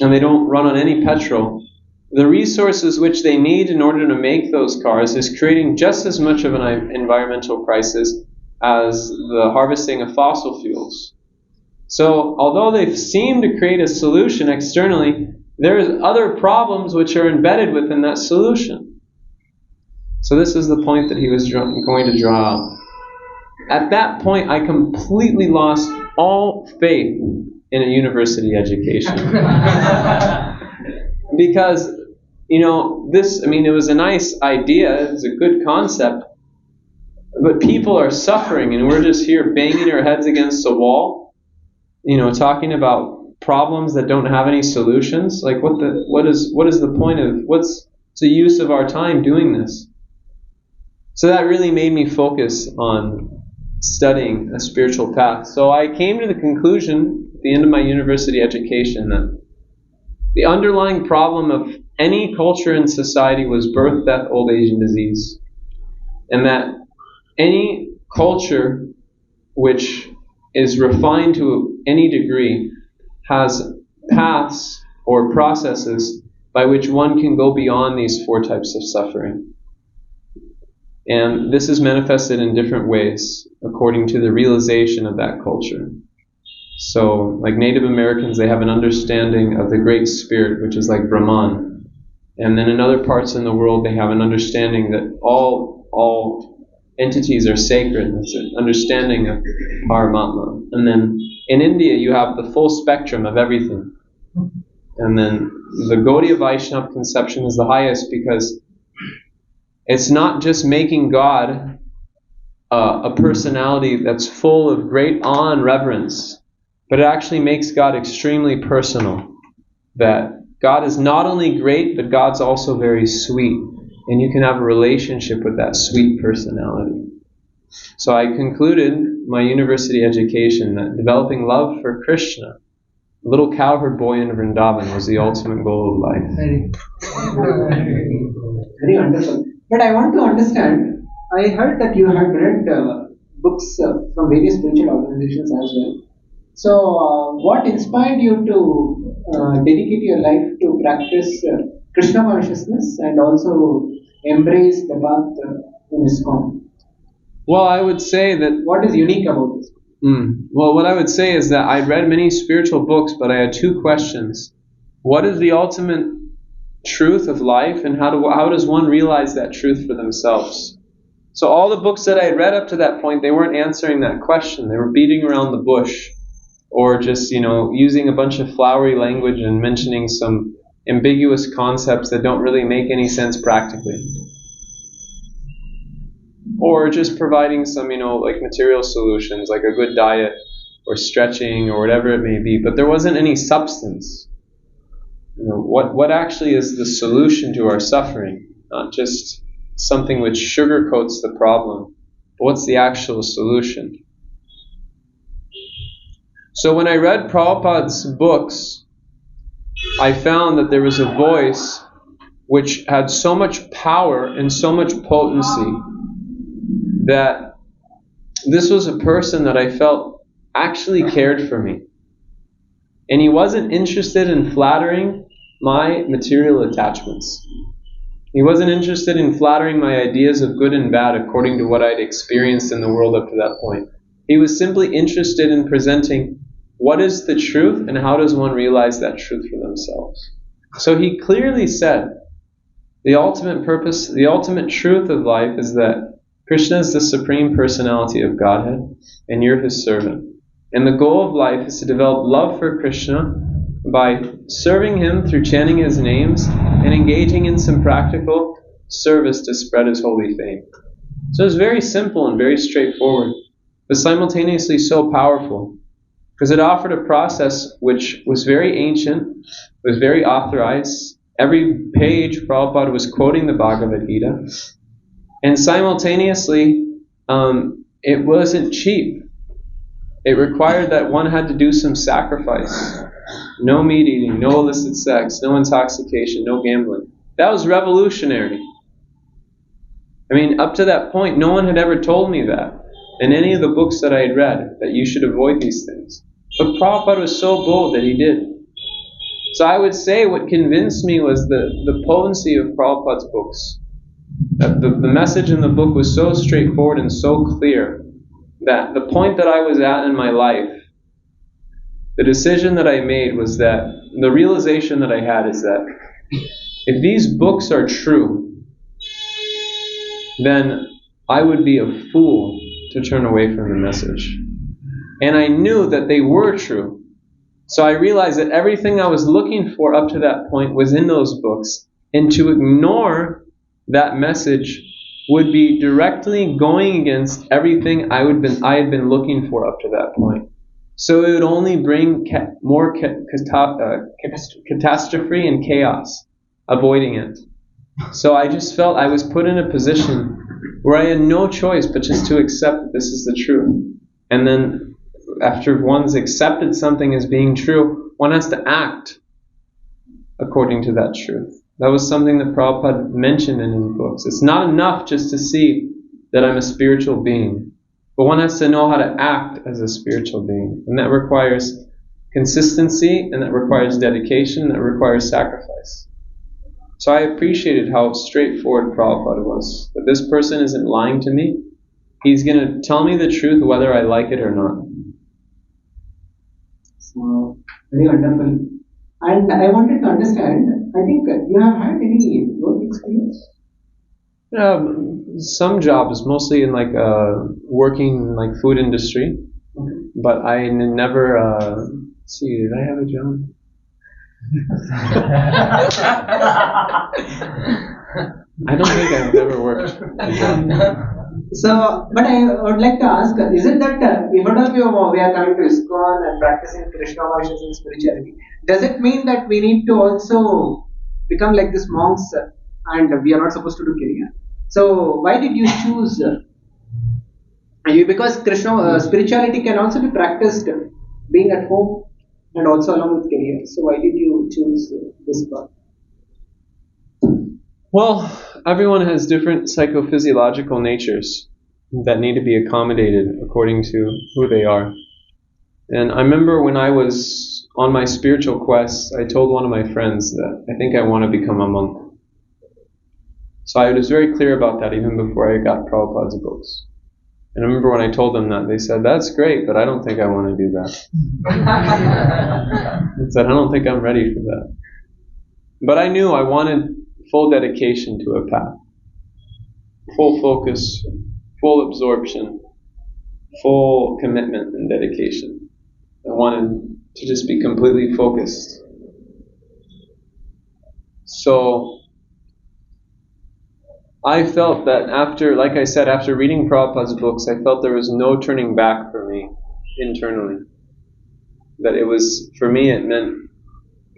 and they don't run on any petrol, the resources which they need in order to make those cars is creating just as much of an environmental crisis as the harvesting of fossil fuels. So although they seem to create a solution externally, there's other problems which are embedded within that solution. So this is the point that he was going to draw out. At that point, I completely lost all faith in a university education. Because, it was a nice idea, it was a good concept, but people are suffering and we're just here banging our heads against the wall, talking about problems that don't have any solutions. Like what is the point of, what's the use of our time doing this? So that really made me focus on studying a spiritual path. So I came to the conclusion at the end of my university education that the underlying problem of any culture in society was birth, death, old age, and disease. And that any culture which is refined to any degree has paths or processes by which one can go beyond these four types of suffering. And this is manifested in different ways according to the realization of that culture. So, like Native Americans, they have an understanding of the Great Spirit, which is like Brahman. And then in other parts in the world, they have an understanding that all entities are sacred. It's an understanding of Paramatma. And then in India, you have the full spectrum of everything. And then the Gaudiya Vaishnava conception is the highest because it's not just making God a personality that's full of great awe and reverence, but it actually makes God extremely personal. That God is not only great, but God's also very sweet. And you can have a relationship with that sweet personality. So I concluded my university education that developing love for Krishna, a little cowherd boy in Vrindavan, was the ultimate goal of life. Very wonderful. But I want to understand, I heard that you had read books from various spiritual organizations as well. So, what inspired you to dedicate your life to practice Krishna consciousness and also embrace the path in ISKCON? Well, I would say that What is unique about this? Well, what I would say is that I'd read many spiritual books, but I had two questions. What is the ultimate truth of life, and how does one realize that truth for themselves? So all the books that I had read up to that point, they weren't answering that question. They were beating around the bush, or just, using a bunch of flowery language and mentioning some ambiguous concepts that don't really make any sense practically. Or just providing some, like material solutions, like a good diet or stretching or whatever it may be. But there wasn't any substance. What actually is the solution to our suffering? Not just something which sugarcoats the problem, but what's the actual solution? So when I read Prabhupada's books, I found that there was a voice which had so much power and so much potency that this was a person that I felt actually cared for me. And he wasn't interested in flattering my material attachments. He wasn't interested in flattering my ideas of good and bad according to what I'd experienced in the world up to that point. He was simply interested in presenting what is the truth and how does one realize that truth for themselves. So he clearly said, the ultimate purpose, the ultimate truth of life is that Krishna is the Supreme Personality of Godhead, and you're His servant. And the goal of life is to develop love for Krishna by serving Him through chanting His names and engaging in some practical service to spread His holy fame. So it's very simple and very straightforward, but simultaneously so powerful, because it offered a process which was very ancient, was very authorized. Every page Prabhupada was quoting the Bhagavad Gita. And simultaneously, it wasn't cheap. It required that one had to do some sacrifice. No meat eating, no illicit sex, no intoxication, no gambling. That was revolutionary. I mean, up to that point, no one had ever told me that in any of the books that I had read, that you should avoid these things. But Prabhupada was so bold that he did. So I would say what convinced me was the potency of Prabhupada's books. The message in the book was so straightforward and so clear that the point that I was at in my life, the decision that I made was that, the realization that I had is that if these books are true, then I would be a fool to turn away from the message. And I knew that they were true. So I realized that everything I was looking for up to that point was in those books, and to ignore that message would be directly going against everything I had been looking for up to that point. So it would only bring more catastrophe and chaos, avoiding it. So I just felt I was put in a position where I had no choice but just to accept that this is the truth. And then after one's accepted something as being true, one has to act according to that truth. That was something that Prabhupada mentioned in his books. It's not enough just to see that I'm a spiritual being, but one has to know how to act as a spiritual being. And that requires consistency, and that requires dedication, and that requires sacrifice. So I appreciated how straightforward Prabhupada was. That this person isn't lying to me. He's going to tell me the truth whether I like it or not. So, very wonderful. And I wanted to understand, I think you have had any work experience? Some jobs, mostly in working in food industry. Okay. But I never, let's see, did I have a job? I don't think I've ever worked. So, but I would like to ask, is it that if at all we are coming to ISKCON and practicing Krishna consciousness and spirituality, does it mean that we need to also become like these monks and we are not supposed to do kirya? So, why did you choose Because Krishna spirituality can also be practiced being at home and also along with career. So why did you choose this path? Well, everyone has different psychophysiological natures that need to be accommodated according to who they are. And I remember when I was on my spiritual quest, I told one of my friends that I think I want to become a monk. So I was very clear about that even before I got Prabhupada's books. And I remember when I told them that, they said, "That's great, but I don't think I want to do that." I said, "I don't think I'm ready for that." But I knew I wanted full dedication to a path. Full focus, full absorption, full commitment and dedication. I wanted to just be completely focused. So I felt that after, like I said, after reading Prabhupada's books, I felt there was no turning back for me internally. That it was, for me, it meant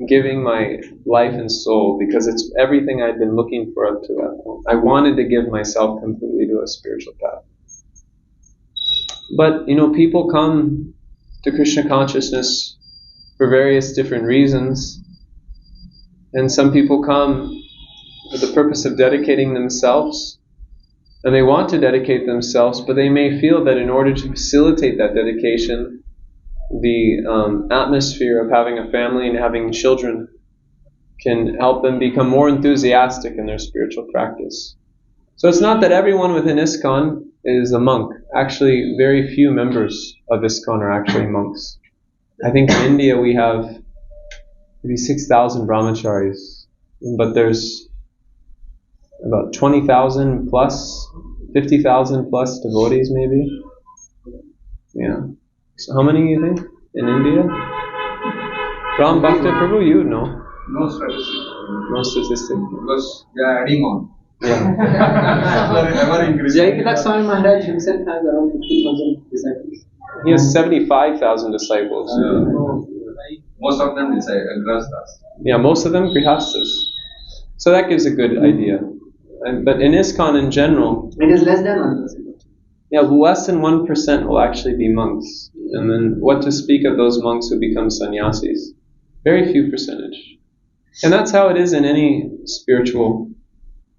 giving my life and soul, because it's everything I'd been looking for up to that point. I wanted to give myself completely to a spiritual path. But, people come to Krishna consciousness for various different reasons. And some people come for the purpose of dedicating themselves. And they want to dedicate themselves, but they may feel that in order to facilitate that dedication, the atmosphere of having a family and having children can help them become more enthusiastic in their spiritual practice. So it's not that everyone within ISKCON is a monk. Actually, very few members of ISKCON are actually monks. I think in India we have maybe 6,000 brahmacharis, but there's about 20,000 plus, 50,000 plus devotees maybe. Yeah. So how many do you think in India? Ram Bhakta Prabhu, you know. No statistics. No statistic. Because they are adding on. Yeah. Ever increasing. Jayakilak Swami Maharaj himself has around 50,000 disciples. He has 75,000 disciples. Most of them grastas. Yeah, most of them grihastas. So that gives a good idea. But in ISKCON in general, it is less than 1%. Yeah, less than 1% will actually be monks. And then what to speak of those monks who become sannyasis? Very few percentage. And that's how it is in any spiritual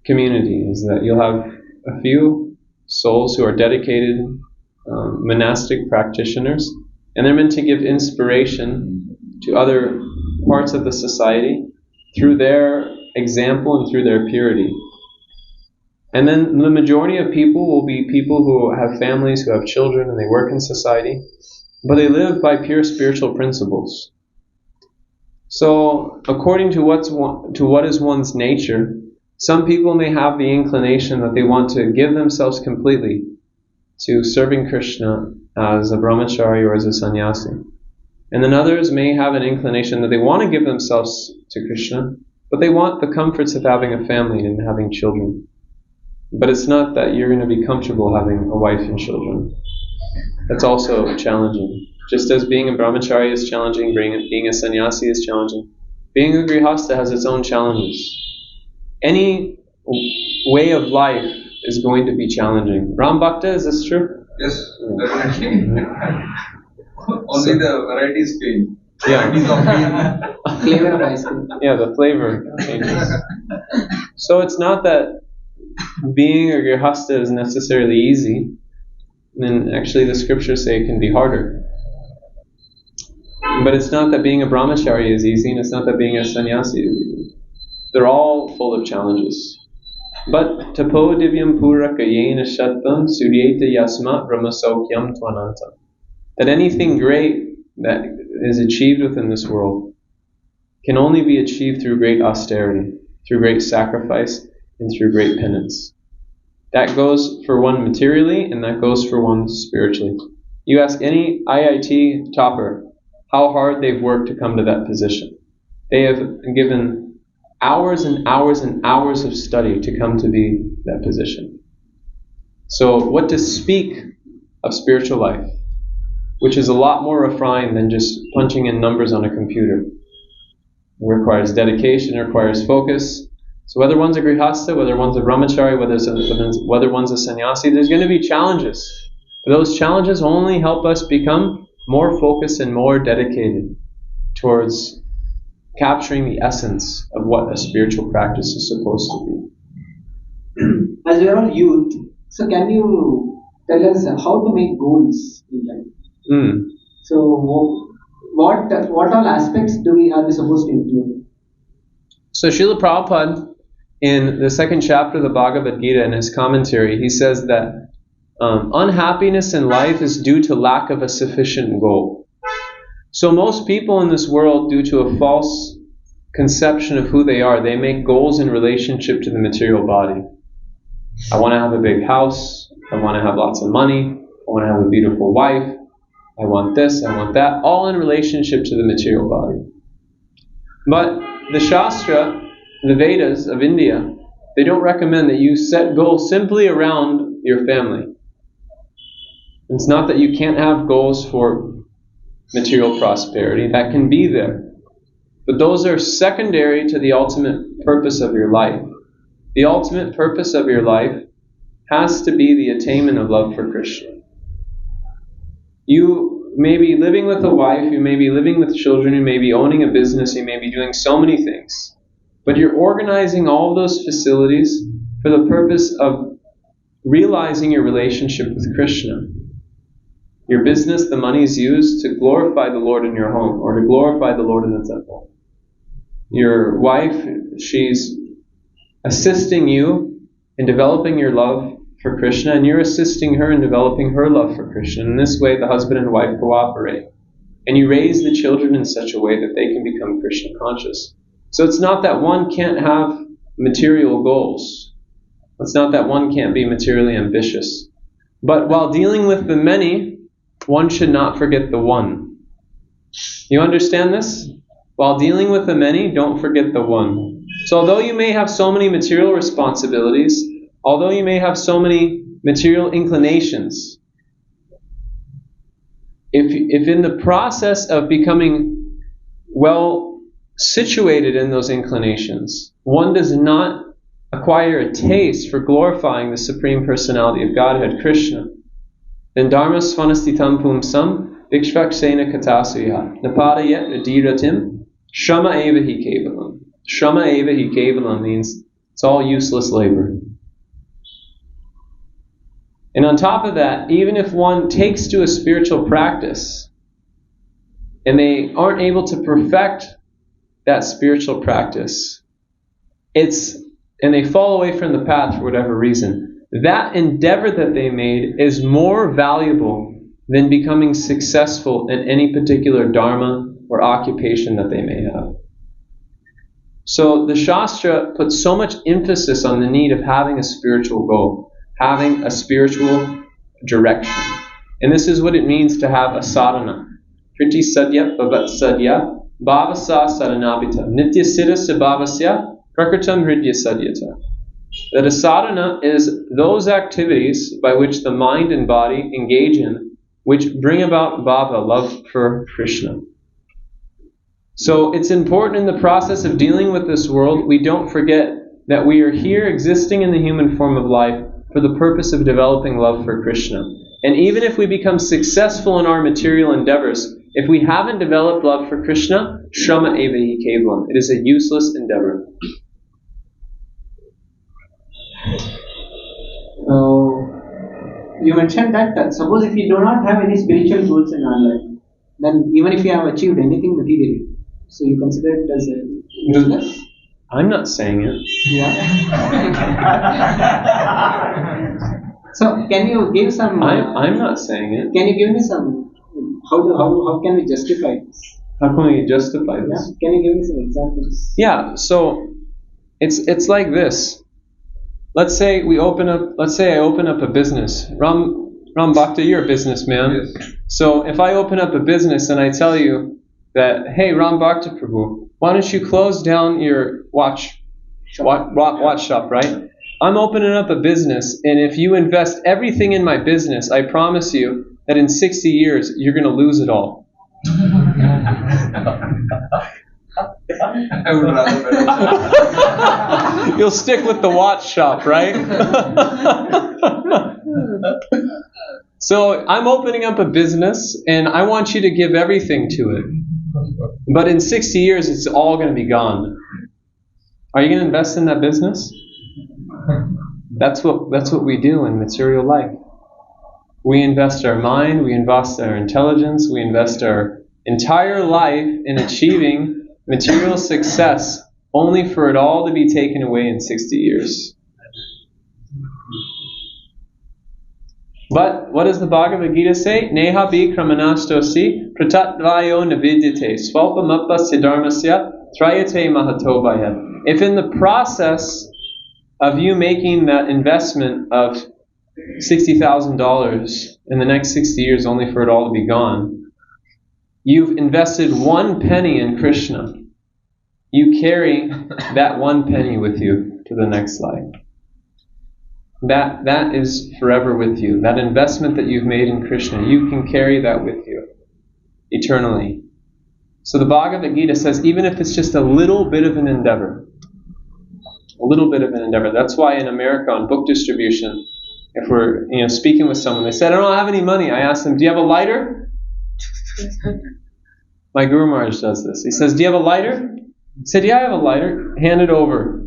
community, is that you'll have a few souls who are dedicated monastic practitioners, and they're meant to give inspiration to other parts of the society through their example and through their purity. And then the majority of people will be people who have families, who have children, and they work in society, but they live by pure spiritual principles. So, according to what is one's nature, some people may have the inclination that they want to give themselves completely to serving Krishna as a brahmachari or as a sannyasi. And then others may have an inclination that they want to give themselves to Krishna, but they want the comforts of having a family and having children. But it's not that you're going to be comfortable having a wife and children. That's also challenging. Just as being a brahmachari is challenging, being a sannyasi is challenging, being a grihasta has its own challenges. Any way of life is going to be challenging. Ram Bhakta, is this true? Yes, definitely. Only the varieties change. Yeah. Varieties of bean. Flavor of ice cream. Yeah, the flavor changes. So it's not that being a grihasta is necessarily easy. And actually the scriptures say it can be harder. But it's not that being a brahmachari is easy, and it's not that being a sannyasi is easy. They're all full of challenges. But tapo divyam pura kayena shattam suryeta yasmat brahmasaukyam tvananta. That anything great that is achieved within this world can only be achieved through great austerity, through great sacrifice, and through great penance. That goes for one materially, and that goes for one spiritually. You ask any IIT topper how hard they've worked to come to that position. They have given hours and hours and hours of study to come to be that position. So what to speak of spiritual life, which is a lot more refined than just punching in numbers on a computer. It requires dedication, it requires focus. So whether one's a grihasta, whether one's a brahmachari, whether one's a sannyasi, there's going to be challenges. Those challenges only help us become more focused and more dedicated towards capturing the essence of what a spiritual practice is supposed to be. As we are all youth, so can you tell us how to make goals in life? So what all aspects are we supposed to include? So Srila Prabhupada, in the second chapter of the Bhagavad Gita, in his commentary, he says that unhappiness in life is due to lack of a sufficient goal. So most people in this world, due to a false conception of who they are, they make goals in relationship to the material body. I want to have a big house. I want to have lots of money. I want to have a beautiful wife. I want this. I want that. All in relationship to the material body. But the Shastra, the Vedas of India, they don't recommend that you set goals simply around your family. It's not that you can't have goals for material prosperity. That can be there. But those are secondary to the ultimate purpose of your life. The ultimate purpose of your life has to be the attainment of love for Krishna. You may be living with a wife, you may be living with children, you may be owning a business, you may be doing so many things. But you're organizing all of those facilities for the purpose of realizing your relationship with Krishna. Your business, the money is used to glorify the Lord in your home or to glorify the Lord in the temple. Your wife, she's assisting you in developing your love for Krishna, and you're assisting her in developing her love for Krishna. In this way, the husband and wife cooperate. And you raise the children in such a way that they can become Krishna conscious. So it's not that one can't have material goals. It's not that one can't be materially ambitious. But while dealing with the many, one should not forget the one. You understand this? While dealing with the many, don't forget the one. So although you may have so many material responsibilities, although you may have so many material inclinations, if in the process of becoming well situated in those inclinations, one does not acquire a taste for glorifying the Supreme Personality of Godhead, Krishna, then dharma svanastitam pumsam vikshvaksena katasya napadayat adiratim shama eva hi kevalam. Shama eva hi kevalam means it's all useless labor. And on top of that, even if one takes to a spiritual practice and they aren't able to perfect that spiritual practice, and they fall away from the path for whatever reason, that endeavor that they made is more valuable than becoming successful in any particular dharma or occupation that they may have. So the Shastra puts so much emphasis on the need of having a spiritual goal, having a spiritual direction. And this is what it means to have a sadhana. Priti sadya bhavat sadya bhavasa sadhanabhita nitya siddha bhavasya prakritam hridya sadyata. That a sadhana is those activities by which the mind and body engage in, which bring about bhava, love for Krishna. So it's important in the process of dealing with this world, we don't forget that we are here existing in the human form of life for the purpose of developing love for Krishna. And even if we become successful in our material endeavors, if we haven't developed love for Krishna, shrama eva hi kevalam. It is a useless endeavor. So, you mentioned that suppose if we do not have any spiritual goals in our life, then even if we have achieved anything materially, so you consider it as a useless? I'm not saying it. Yeah. So can you give some? I'm not saying it. Can you give me some? How can we justify this? How can we justify this? Yeah. Can you give me some examples? Yeah. So it's like this. Let's say I open up a business. Ram Bhakta, you're a businessman. Yes. So if I open up a business and I tell you that, hey, Ram Bhakta Prabhu, why don't you close down your watch shop, right? I'm opening up a business, and if you invest everything in my business, I promise you that in 60 years, you're going to lose it all. I would rather better. You'll stick with the watch shop, right? So I'm opening up a business and I want you to give everything to it. But in 60 years, it's all going to be gone. Are you going to invest in that business? That's what we do in material life. We invest our mind, we invest our intelligence, we invest our entire life in achieving material success, only for it all to be taken away in 60 years. But what does the Bhagavad Gita say? Neha bi kramanastosi pratatvayo navidyate swalpamappa siddharmasya trayate mahatobhaya. If in the process of you making that investment of $60,000 in the next 60 years only for it all to be gone, you've invested 1 penny in Krishna, you carry that 1 penny with you to the next life. That is forever with you. That investment that you've made in Krishna, you can carry that with you eternally. So the Bhagavad Gita says, even if it's just a little bit of an endeavor, that's why in America on book distribution, if we're speaking with someone, they said, I don't have any money. I ask them, do you have a lighter? My Guru Maharaj does this. He says, do you have a lighter? He said, yeah, I have a lighter. Hand it over.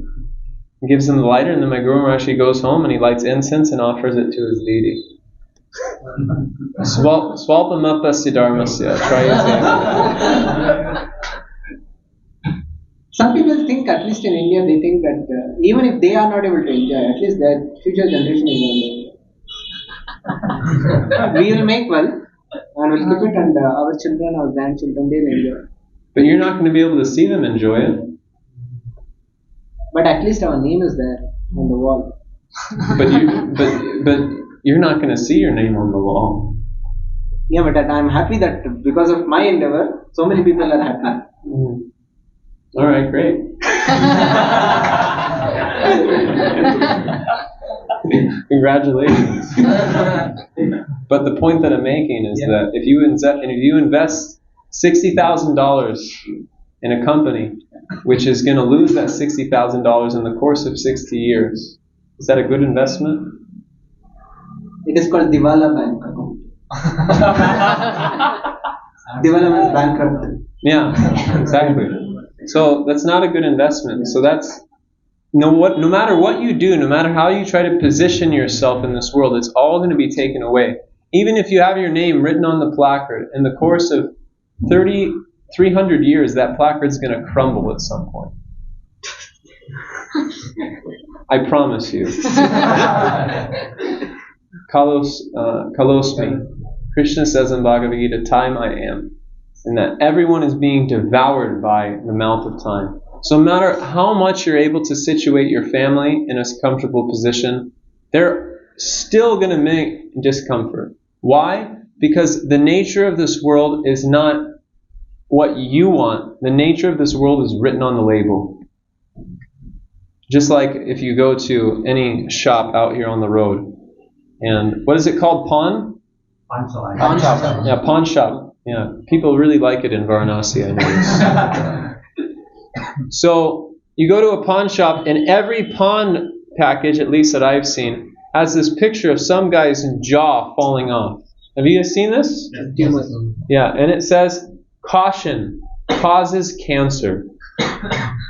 He gives him the lighter, and then my Guru Maharaj, he goes home and he lights incense and offers it to his deity. Swalpamappa siddharmasya. Some people think, at least in India, they think that even if they are not able to enjoy, at least their future generation is going to. We will make wealth and we'll keep it, and our children, our grandchildren, they'll enjoy. But you're not going to be able to see them enjoy it. But at least our name is there on the wall. But you're not going to see your name on the wall. Yeah, but I'm happy that because of my endeavor, so many people are happy. All right, great. Congratulations. But the point that I'm making is that if you invest $60,000 in a company which is going to lose that $60,000 in the course of 60 years, is that a good investment? It is called Divala Bank account. Divala means bankrupt. Yeah, exactly. So that's not a good investment. So that's no matter what you do, no matter how you try to position yourself in this world, it's all going to be taken away. Even if you have your name written on the placard, in the course of 300 years, that placard is going to crumble at some point. I promise you. Kalosmi. Krishna says in Bhagavad Gita, time I am. And that everyone is being devoured by the mouth of time. So no matter how much you're able to situate your family in a comfortable position, they're still going to make discomfort. Why? Because the nature of this world is not what you want. The nature of this world is written on the label. Just like if you go to any shop out here on the road, and what is it called? Pawn shop. Yeah, pawn shop. Yeah, people really like it in Varanasi, I notice. So you go to a pawn shop, and every pawn package, at least that I've seen, has this picture of some guy's jaw falling off. Have you guys seen this? Yes. Yeah, and it says, caution, causes cancer.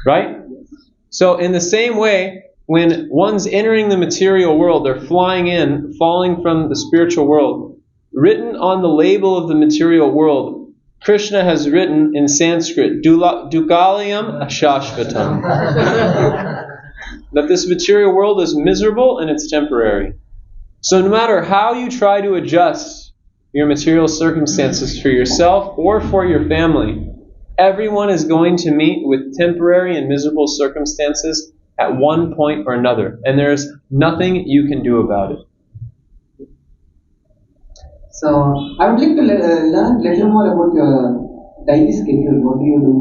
Right? So in the same way, when one's entering the material world, they're falling from the spiritual world. Written on the label of the material world, Krishna has written in Sanskrit, Dukalayam Ashashvatam. That this material world is miserable and it's temporary. So no matter how you try to adjust your material circumstances for yourself or for your family, everyone is going to meet with temporary and miserable circumstances at one point or another. And there's nothing you can do about it. So, I would like to learn a little more about your daily schedule. What do you do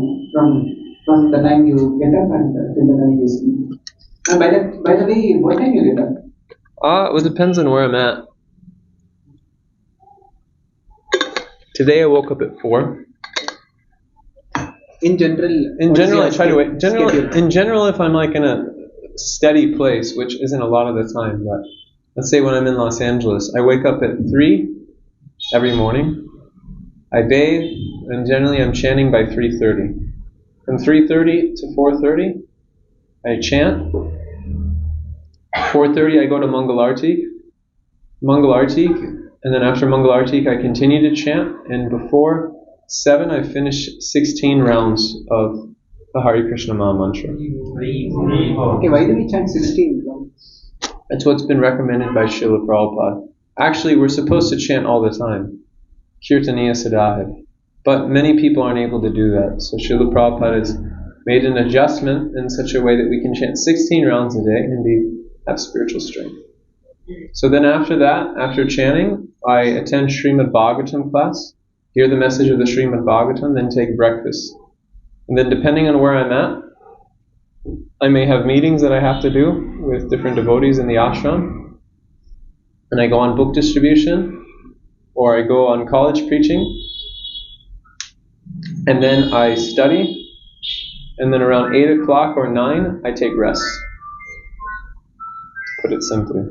from the time you get up and till the time you sleep? And by the way, what time you get up? It depends on where I'm at. Today I woke up at 4. In general, I try to wait. In general, if I'm like in a steady place, which isn't a lot of the time, but let's say when I'm in Los Angeles, I wake up at 3 every morning, I bathe, and generally I'm chanting by 3:30. From 3:30 to 4:30, I chant. 4:30 I go to Mangalartik, and then after Mangalartik I continue to chant, and before 7 I finish 16 rounds of the Hare Krishna Maha Mantra. Okay, why do we chant 16 rounds? That's what's been recommended by Srila Prabhupada. Actually, we're supposed to chant all the time. Kirtaniya Sadahib. But many people aren't able to do that. So Srila Prabhupada has made an adjustment in such a way that we can chant 16 rounds a day and have spiritual strength. So then after that, after chanting, I attend Srimad Bhagavatam class, hear the message of the Srimad Bhagavatam, then take breakfast. And then depending on where I'm at, I may have meetings that I have to do with different devotees in the ashram. And I go on book distribution, or I go on college preaching. And then I study. And then around 8 o'clock or 9, I take rest. To put it simply.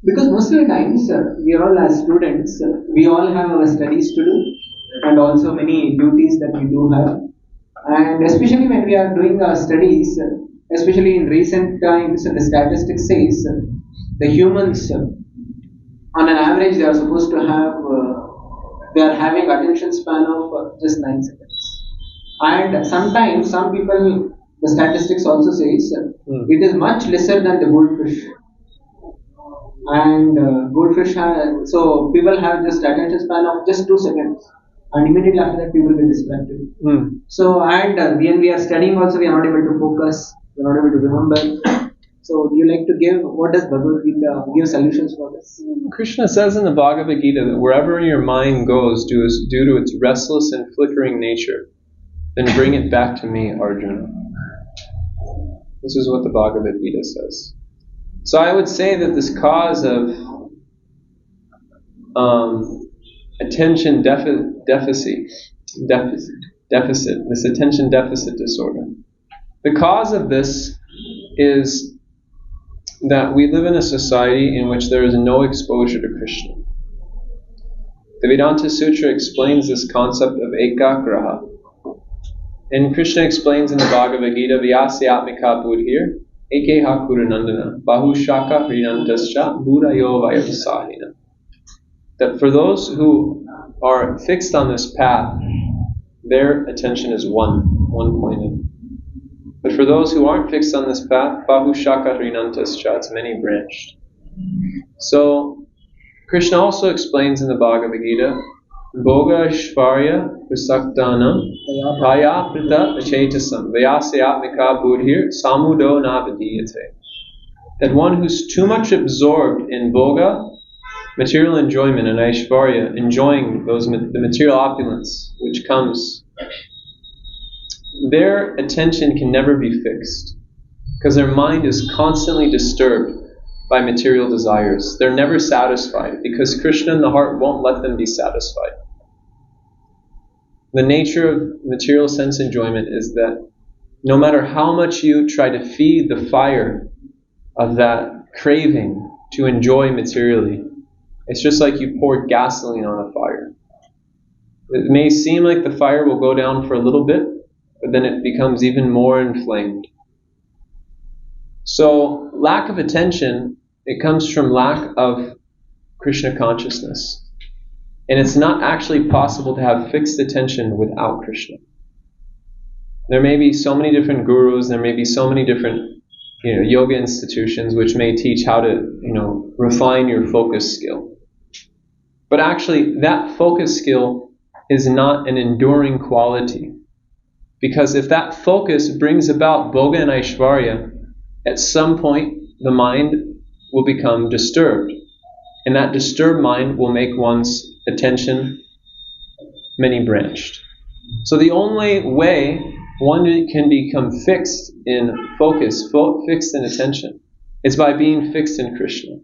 Because most of the times, we are all as students, we all have our studies to do, and also many duties that we do have. And especially when we are doing our studies, especially in recent times, the statistics says the humans, on an average, they are supposed to have, they are having attention span of just 9 seconds. And sometimes, some people, the statistics also says, it is much lesser than the goldfish. And goldfish so people have just attention span of just 2 seconds, and immediately after that people get distracted. So, and when we are studying also, we are not able to focus, we are not able to remember. So do you like to give, what does Bhagavad Gita give solutions for this? Krishna says in the Bhagavad Gita that wherever your mind goes due to its restless and flickering nature, then bring it back to me, Arjuna. This is what the Bhagavad Gita says. So I would say that this cause of attention deficit, this attention deficit disorder, the cause of this is that we live in a society in which there is no exposure to Krishna. The Vedanta Sutra explains this concept of ekagraha. And Krishna explains in the Bhagavad Gita, Vyasyatmika buddhir, Ekeha Kurunandana, Bahushaka Hrinantascha, Buddhayo Vayavasahina. That for those who are fixed on this path, their attention is one-pointed. But for those who aren't fixed on this path, Bahushaka Hrinantascha, it's many-branched. So, Krishna also explains in the Bhagavad Gita, Bhoga Shvarya Prasaktanam Kaya Prita Achetasam Vyasyatmika Buddhir Samudo Navadiyate. That one who's too much absorbed in Bhoga, material enjoyment, and Aishvarya, enjoying the material opulence which comes, their attention can never be fixed because their mind is constantly disturbed by material desires. They're never satisfied because Krishna in the heart won't let them be satisfied. The nature of material sense enjoyment is that no matter how much you try to feed the fire of that craving to enjoy materially, it's just like you poured gasoline on a fire. It may seem like the fire will go down for a little bit, but then it becomes even more inflamed. So, lack of attention, it comes from lack of Krishna consciousness. And it's not actually possible to have fixed attention without Krishna. There may be so many different gurus, there may be so many different yoga institutions which may teach how to refine your focus skill. But actually, that focus skill is not an enduring quality. Because if that focus brings about Bhoga and Aishvarya, at some point the mind will become disturbed. And that disturbed mind will make one's attention many-branched. So the only way one can become fixed in focus, fixed in attention, is by being fixed in Krishna.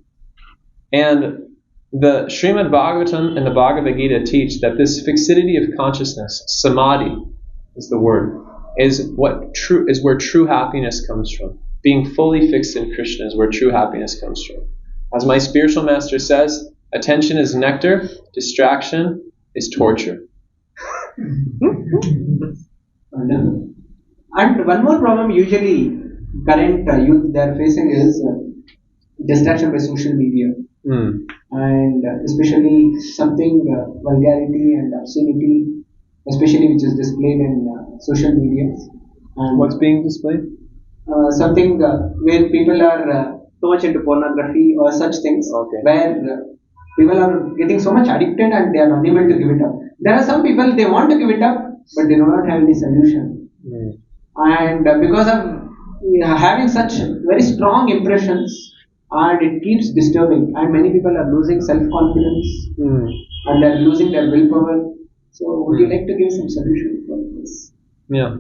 And the Srimad Bhagavatam and the Bhagavad Gita teach that this fixity of consciousness, samadhi is the word, is where true happiness comes from. Being fully fixed in Krishna is where true happiness comes from. As my spiritual master says, attention is nectar, distraction is torture. Wonderful. And one more problem usually current youth they are facing is distraction by social media. And especially something vulgarity and obscenity, especially which is displayed in social media. And What's being displayed? something where people are so much into pornography or such things, Okay. where people are getting so much addicted and they are unable to give it up. There are some people they want to give it up, but they do not have any solution. And because of having such very strong impressions, and it keeps disturbing, and many people are losing self-confidence and they are losing their willpower. So, would you like to give some solution for this? Yeah.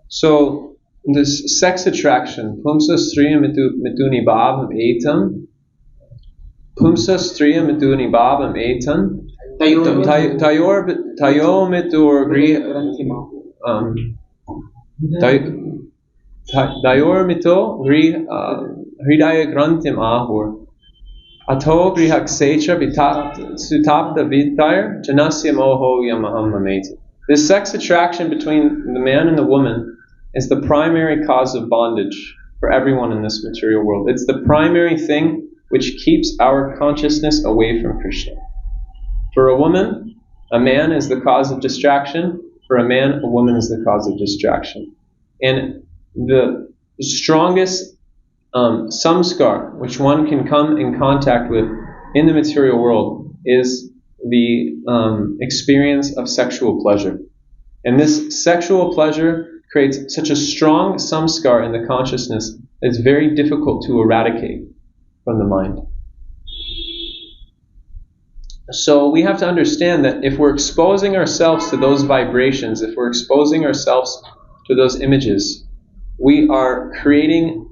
So this sex attraction, pumsa striya mituni bhavam etam, pumsa striya mituni bhavam etam, tayo mitur dayor mito hridaya grantim ahur. Ato grihak secha sutapta vitayar janasya moho yamaham mameti. This sex attraction between the man and the woman is the primary cause of bondage for everyone in this material world. It's the primary thing which keeps our consciousness away from Krishna. For a woman, a man is the cause of distraction. For a man, a woman is the cause of distraction. And the strongest samskar which one can come in contact with in the material world is the experience of sexual pleasure. And this sexual pleasure creates such a strong samskar in the consciousness that it's very difficult to eradicate from the mind. So we have to understand that if we're exposing ourselves to those vibrations, if we're exposing ourselves to those images, we are creating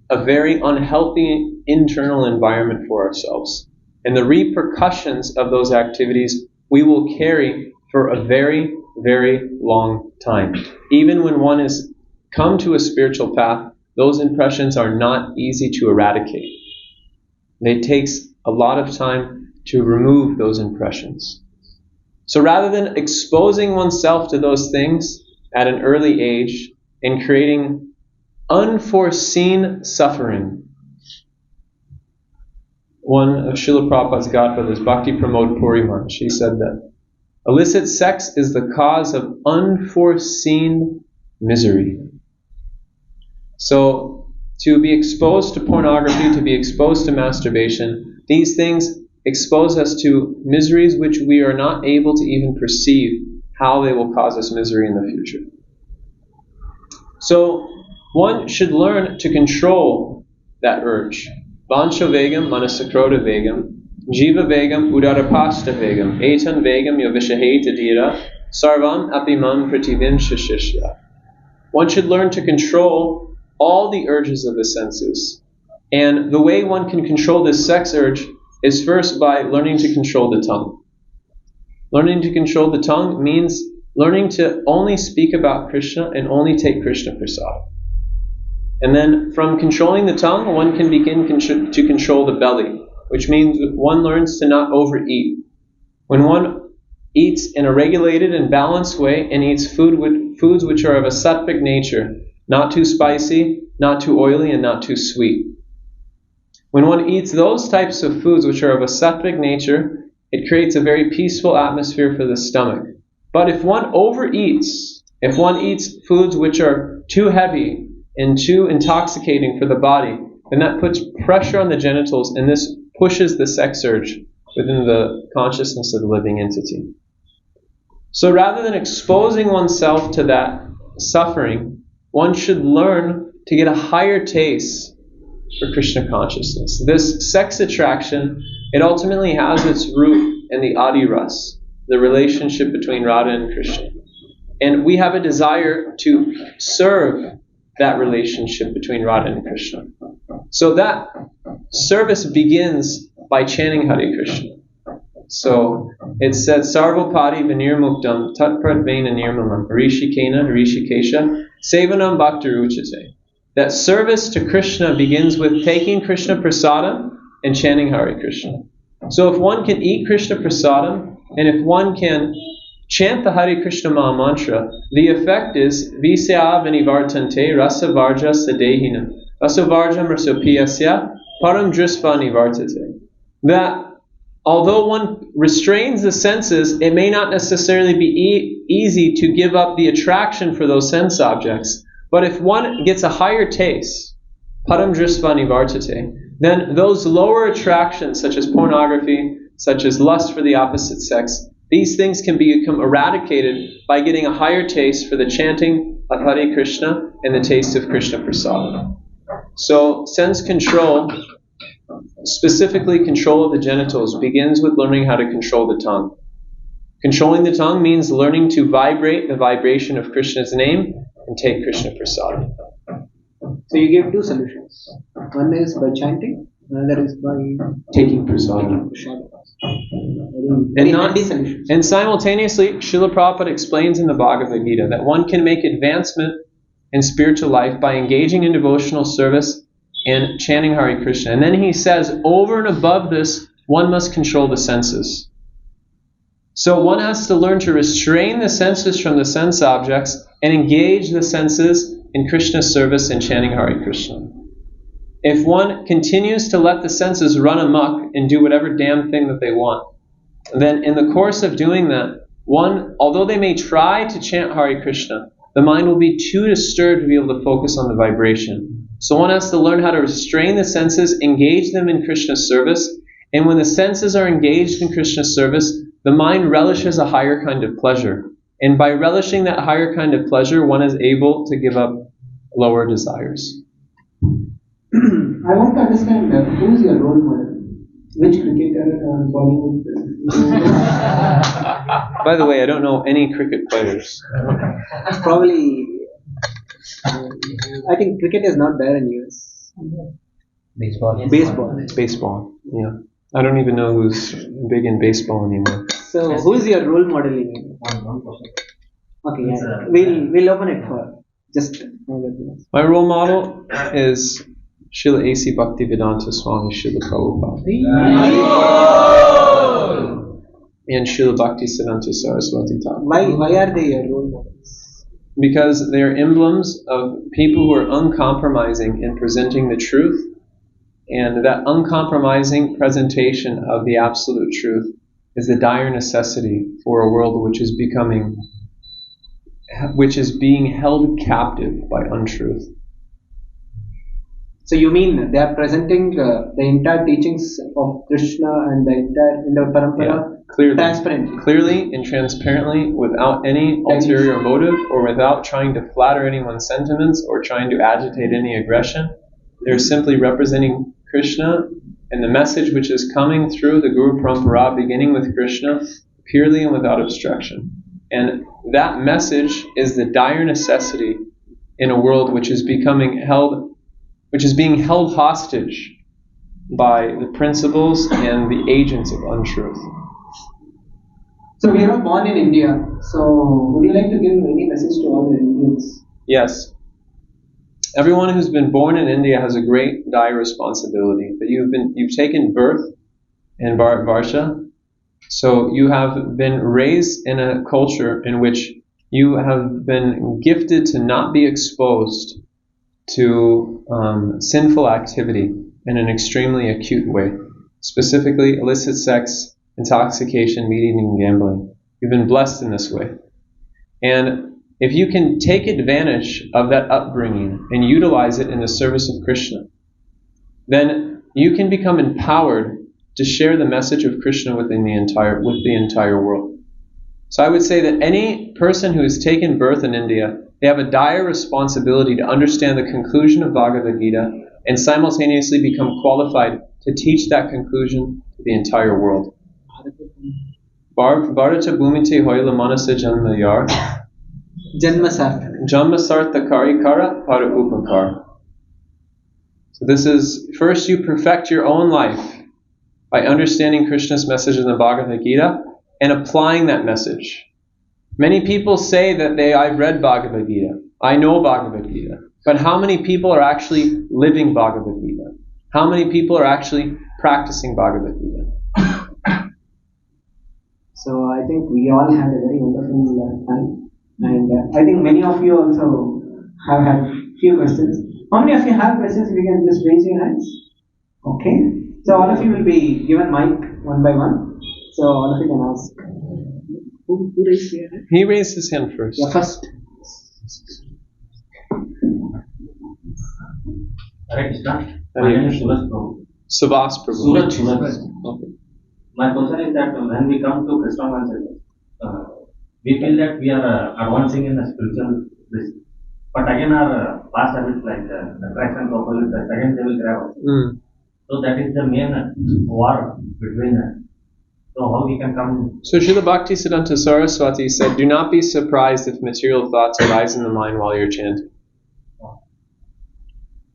a very unhealthy internal environment for ourselves. And the repercussions of those activities we will carry for a very, very long time. Even when one has come to a spiritual path, those impressions are not easy to eradicate. It takes a lot of time to remove those impressions. So rather than exposing oneself to those things at an early age and creating unforeseen suffering, one of Srila Prabhupada's godfathers, Bhakti Pramod Puri Maharaj, she said that illicit sex is the cause of unforeseen misery. So, to be exposed to pornography, to be exposed to masturbation, these things expose us to miseries which we are not able to even perceive how they will cause us misery in the future. So, one should learn to control that urge. Vansha vegam manasakrota vegam, jiva vegam udarapasta vegam, etan vegam yovishaheta dira, sarvam apimam prativim shishishya. One should learn to control all the urges of the senses. And the way one can control this sex urge is first by learning to control the tongue. Learning to control the tongue means learning to only speak about Krishna and only take Krishna prasad. And then from controlling the tongue, one can begin to control the belly, which means one learns to not overeat. When one eats in a regulated and balanced way and eats foods which are of a sattvic nature, not too spicy, not too oily, and not too sweet. When one eats those types of foods which are of a sattvic nature, it creates a very peaceful atmosphere for the stomach. But if one overeats, if one eats foods which are too heavy and too intoxicating for the body, then that puts pressure on the genitals, and this pushes the sex urge within the consciousness of the living entity. So rather than exposing oneself to that suffering, one should learn to get a higher taste for Krishna consciousness. This sex attraction, it ultimately has its root in the Adi Ras, the relationship between Radha and Krishna. And we have a desire to serve that relationship between Radha and Krishna. So that service begins by chanting Hare Krishna. So it said, Sarvapati vinirmuktam tatpradvena nirmalam rishikena rishikesha sevanam bhaktiruchate. That service to Krishna begins with taking Krishna prasadam and chanting Hare Krishna. So if one can eat Krishna prasadam, and if one can chant the Hare Krishna Maha Mantra, the effect is Visya vinivartante rasavarja sadehina rasavarjam rasopiyasya param drisva nivartate. That although one restrains the senses, it may not necessarily be easy to give up the attraction for those sense objects. But if one gets a higher taste, param drisva nivartate, then those lower attractions, such as pornography, such as lust for the opposite sex, these things can become eradicated by getting a higher taste for the chanting of Hare Krishna and the taste of Krishna Prasad. So sense control, specifically control of the genitals, begins with learning how to control the tongue. Controlling the tongue means learning to vibrate the vibration of Krishna's name and take Krishna Prasad. So you gave two solutions. One is by chanting, another is by taking Prasad. And simultaneously, Srila Prabhupada explains in the Bhagavad Gita that one can make advancement in spiritual life by engaging in devotional service and chanting Hare Krishna. And then he says, over and above this, one must control the senses. So one has to learn to restrain the senses from the sense objects and engage the senses in Krishna's service and chanting Hare Krishna. If one continues to let the senses run amok and do whatever damn thing that they want, then in the course of doing that, one, although they may try to chant Hare Krishna, the mind will be too disturbed to be able to focus on the vibration. So one has to learn how to restrain the senses, engage them in Krishna's service, and when the senses are engaged in Krishna's service, the mind relishes a higher kind of pleasure. And by relishing that higher kind of pleasure, one is able to give up lower desires. I want to understand who is your role model? Which cricketer or Bollywood? By the way, I don't know any cricket players. Probably, I think cricket is not there in US. Baseball, yeah. I don't even know who's big in baseball anymore. So, who is your role model in India? Okay, yeah. We'll open it for just. My role model is Srila A.C. Bhaktivedanta Swami Srila Prabhupada. And Srila Bhaktisiddhanta Saraswati Thakur. Why are they your role models? Because they are emblems of people who are uncompromising in presenting the truth, and that uncompromising presentation of the absolute truth is the dire necessity for a world which is being held captive by untruth. So you mean they are presenting the entire teachings of Krishna and the entire Indo Parampara clearly and transparently, without any ulterior motive or without trying to flatter anyone's sentiments or trying to agitate any aggression. They're simply representing Krishna and the message which is coming through the Guru Parampara, beginning with Krishna, purely and without obstruction. And that message is the dire necessity in a world which is being held hostage by the principles and the agents of untruth. So we are all born in India. So would you like to give any message to all the Indians? Yes. Everyone who's been born in India has a great dire responsibility. That you've taken birth in Bharatvarsha, so you have been raised in a culture in which you have been gifted to not be exposed to sinful activity in an extremely acute way, specifically illicit sex, intoxication, meat eating, and gambling. You've been blessed in this way. And if you can take advantage of that upbringing and utilize it in the service of Krishna, then you can become empowered to share the message of Krishna with the entire world. So I would say that any person who has taken birth in India, they have a dire responsibility to understand the conclusion of Bhagavad Gita and simultaneously become qualified to teach that conclusion to the entire world. Bharata Bhumite Hoila Manasa Janmayar Janmasarthakari Kara Para Upakar. So this is, first you perfect your own life by understanding Krishna's message in the Bhagavad Gita, and applying that message. Many people say that I've read Bhagavad Gita, I know Bhagavad Gita, but how many people are actually living Bhagavad Gita? How many people are actually practicing Bhagavad Gita? So I think we all had a very wonderful time, and I think many of you also have had few questions. How many of you have questions? We can just raise your hands. Okay. So all of you will be given mic one by one. So all of you can ask. Who raised your hand? He raised his hand first. Yeah, first. Hare Krishna. My name is Suraj Prabhu. Subhas Prabhu. Suraj. Okay. My question is that when we come to Krishna consciousness, we feel that we are advancing in the spiritual bliss. But again, our past habits like attraction to opposites, again they will grab us. So that is the main war between us. So how we can come? So Srila Bhaktisiddhanta Saraswati said, do not be surprised if material thoughts arise in the mind while you're chanting.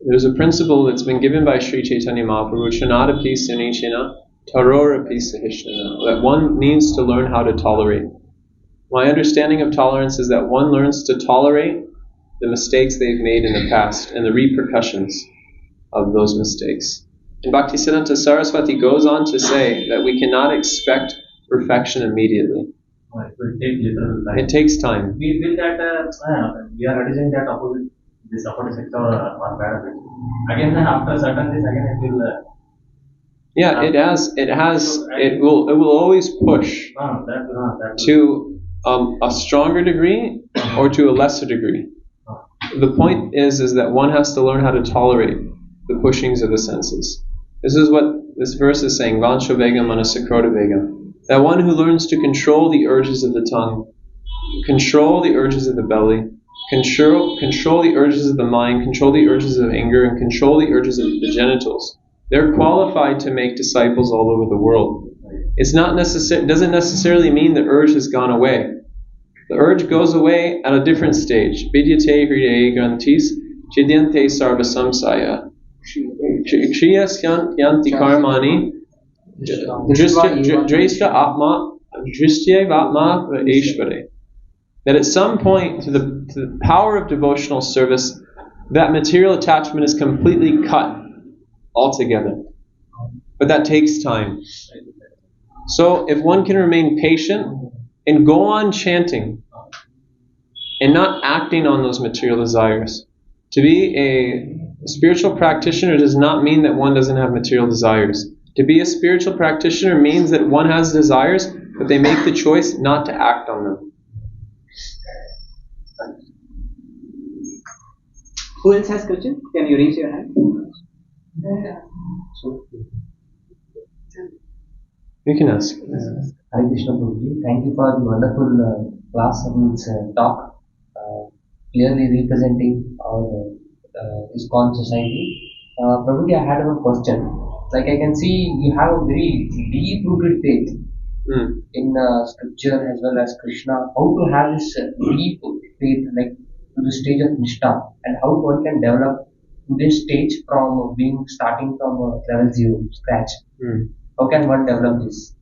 There's a principle that's been given by Sri Chaitanya Mahaprabhu, Chanadapi Sunichina, Tarorapi Sahishnana, that one needs to learn how to tolerate. My understanding of tolerance is that one learns to tolerate the mistakes they've made in the past and the repercussions of those mistakes. And Bhaktisiddhanta Saraswati goes on to say that we cannot expect perfection immediately. It will take little time. It takes time. We feel that we are reducing that opposite, this opposite sector or bad habit. Again, after certain days, again it will. It will always push to a stronger degree or to a lesser degree. The point is that one has to learn how to tolerate the pushings of the senses. This is what this verse is saying, Vansho Vegam Manasakrota Vegam. That one who learns to control the urges of the tongue, control the urges of the belly, control the urges of the mind, control the urges of anger, and control the urges of the genitals. They're qualified to make disciples all over the world. It doesn't necessarily mean the urge has gone away. The urge goes away at a different stage. Vidyate hridaye grantis chidyante sarva samsaya. Kriyas yanti karmani drishya atma eshvare. That at some point, to the power of devotional service, that material attachment is completely cut altogether. But that takes time. So if one can remain patient and go on chanting and not acting on those material desires. To be a spiritual practitioner does not mean that one doesn't have material desires. To be a spiritual practitioner means that one has desires, but they make the choice not to act on them. Who else has question? Can you raise your hand? You can ask. Hare Krishna Prabhuji, thank you for the wonderful class and talk, clearly representing our ISKCON society. Prabhuji, I had one question. Like I can see you have a very deep-rooted faith in scripture as well as Krishna. How to have this deep faith, like to the stage of Nishtha, and how one can develop to this stage from starting from level 0, scratch. How can one develop this?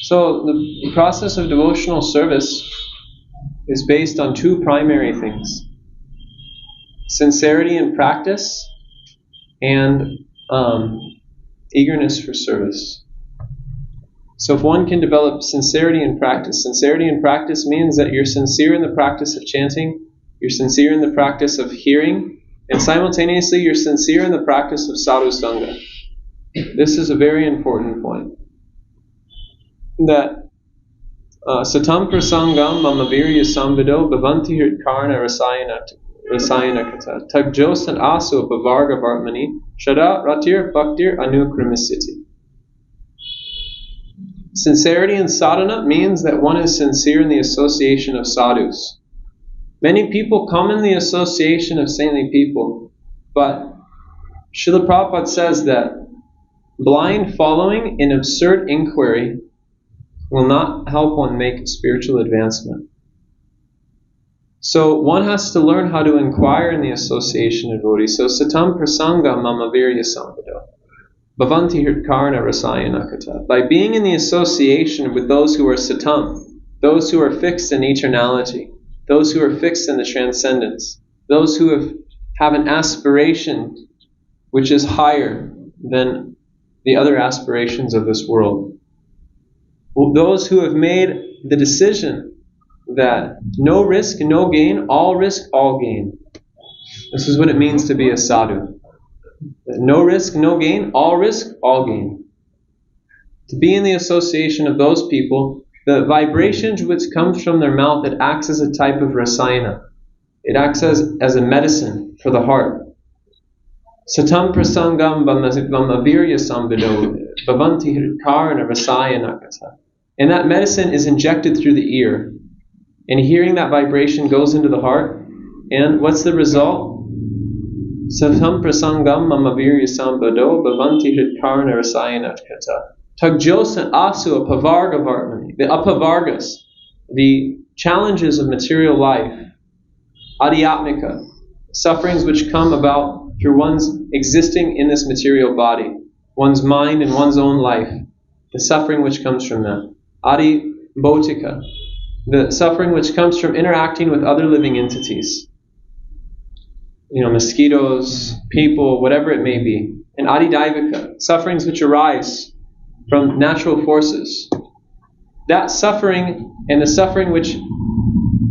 So the process of devotional service is based on two primary things: sincerity in practice and eagerness for service. So if one can develop sincerity in practice means that you're sincere in the practice of chanting, you're sincere in the practice of hearing, and simultaneously you're sincere in the practice of sadhu sangha. This is a very important point. That satam prasangam mamavirya samvido bhavanti hirkarna rasayana kata tagjos and aso bavarga vartmani shada ratir bhaktir anukramisiti. Sincerity in sadhana means that one is sincere in the association of sadhus. Many people come in the association of saintly people, but Srila Prabhupada says that blind following and absurd inquiry will not help one make spiritual advancement. So one has to learn how to inquire in the association of devotees. So satam prasanga mama virya samvado. Bhavanti hritkarna rasayanakata. By being in the association with those who are satam, those who are fixed in eternality, those who are fixed in the transcendence, those who have an aspiration which is higher than the other aspirations of this world. Those who have made the decision that no risk, no gain, all risk, all gain. This is what it means to be a sadhu. No risk, no gain, all risk, all gain. To be in the association of those people, the vibrations which comes from their mouth, it acts as a type of rasayana. It acts as a medicine for the heart. Satam prasangam vamavirya sambido bhavanti hritkarna rasayanakata. And that medicine is injected through the ear. And hearing that vibration goes into the heart. And what's the result? Satam prasangam mamavirya sambado bhavanti hritkarna rasayanakata. Tagjosan asu apavarga varmani. The apavargas, the challenges of material life, adhyatmika, sufferings which come about through one's existing in this material body, one's mind and one's own life, the suffering which comes from that. Adi bhotika, the suffering which comes from interacting with other living entities. Mosquitoes, people, whatever it may be. And adi daivika, sufferings which arise from natural forces. That suffering and the suffering which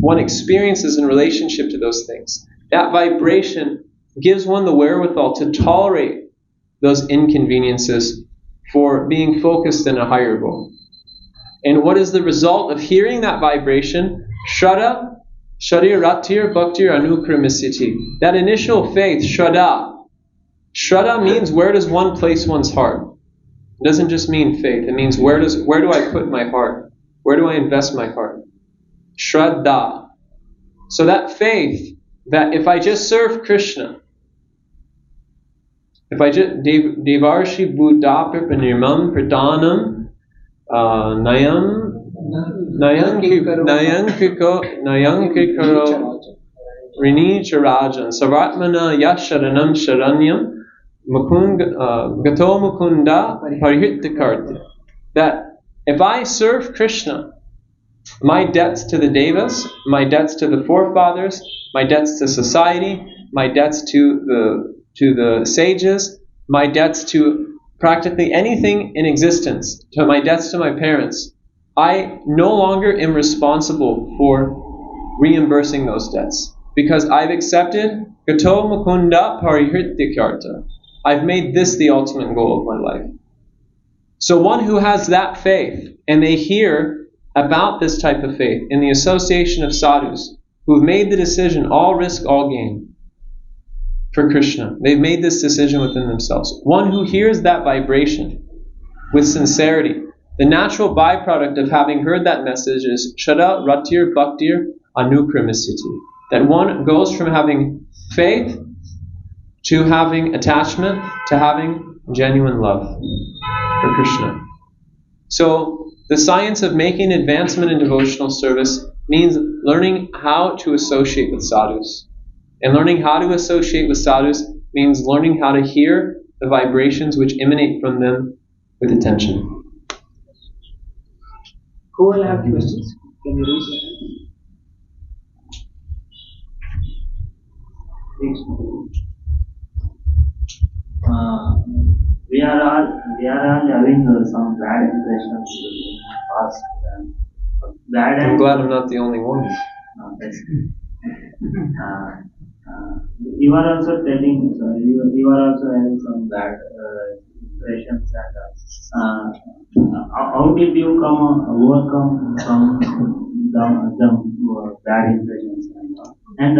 one experiences in relationship to those things, that vibration gives one the wherewithal to tolerate those inconveniences for being focused in a higher goal. And what is the result of hearing that vibration? Shraddha, Sharir Ratir Bhaktir Anukramisiti. That initial faith, Shraddha. Shraddha means where does one place one's heart? It doesn't just mean faith. It means where do I put my heart? Where do I invest my heart? Shraddha. So that faith, that if I just serve Krishna, if I just Devarshi Buddhapir Panirmam Pradanam Nayam Kikaro Rini Charajan Saratmana Yasharanam Sharanyam Gato Mukunda Parihittikarti. That if I serve Krishna, my debts to the devas, my debts to the forefathers, my debts to society, my debts to the sages, my debts to practically anything in existence, to my debts to my parents, I no longer am responsible for reimbursing those debts because I've accepted Gato Mukunda Parihrittikarta. I've made this the ultimate goal of my life. So one who has that faith, and they hear about this type of faith in the association of sadhus who've made the decision, all risk, all gain, for Krishna. They've made this decision within themselves. One who hears that vibration with sincerity, the natural byproduct of having heard that message is Shraddha Ratir Bhaktir Anukramisiti. That one goes from having faith to having attachment to having genuine love for Krishna. So the science of making advancement in devotional service means learning how to associate with sadhus. And learning how to associate with sadhus means learning how to hear the vibrations which emanate from them with attention. Who will have questions? Can you raise your hand? We are all having some bad impressions in the past. I'm glad I'm not the only one. You are also telling, you are also having some bad impressions. And how did you overcome from the bad impressions? And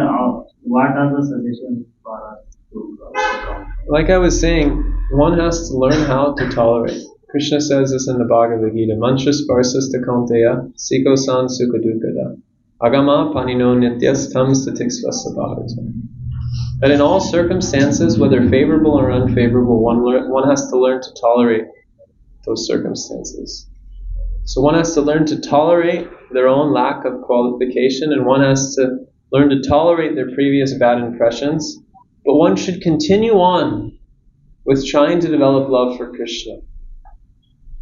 what are the suggestions for us to overcome? Like I was saying, one has to learn how to tolerate. Krishna says this in the Bhagavad Gita, Mantra sparsasta kaunteya, siko san sukha dukkada, agama panino nityas tam statiksvasa bhavata. That in all circumstances, whether favorable or unfavorable, one has to learn to tolerate those circumstances. So one has to learn to tolerate their own lack of qualification, and one has to learn to tolerate their previous bad impressions. But one should continue on with trying to develop love for Krishna.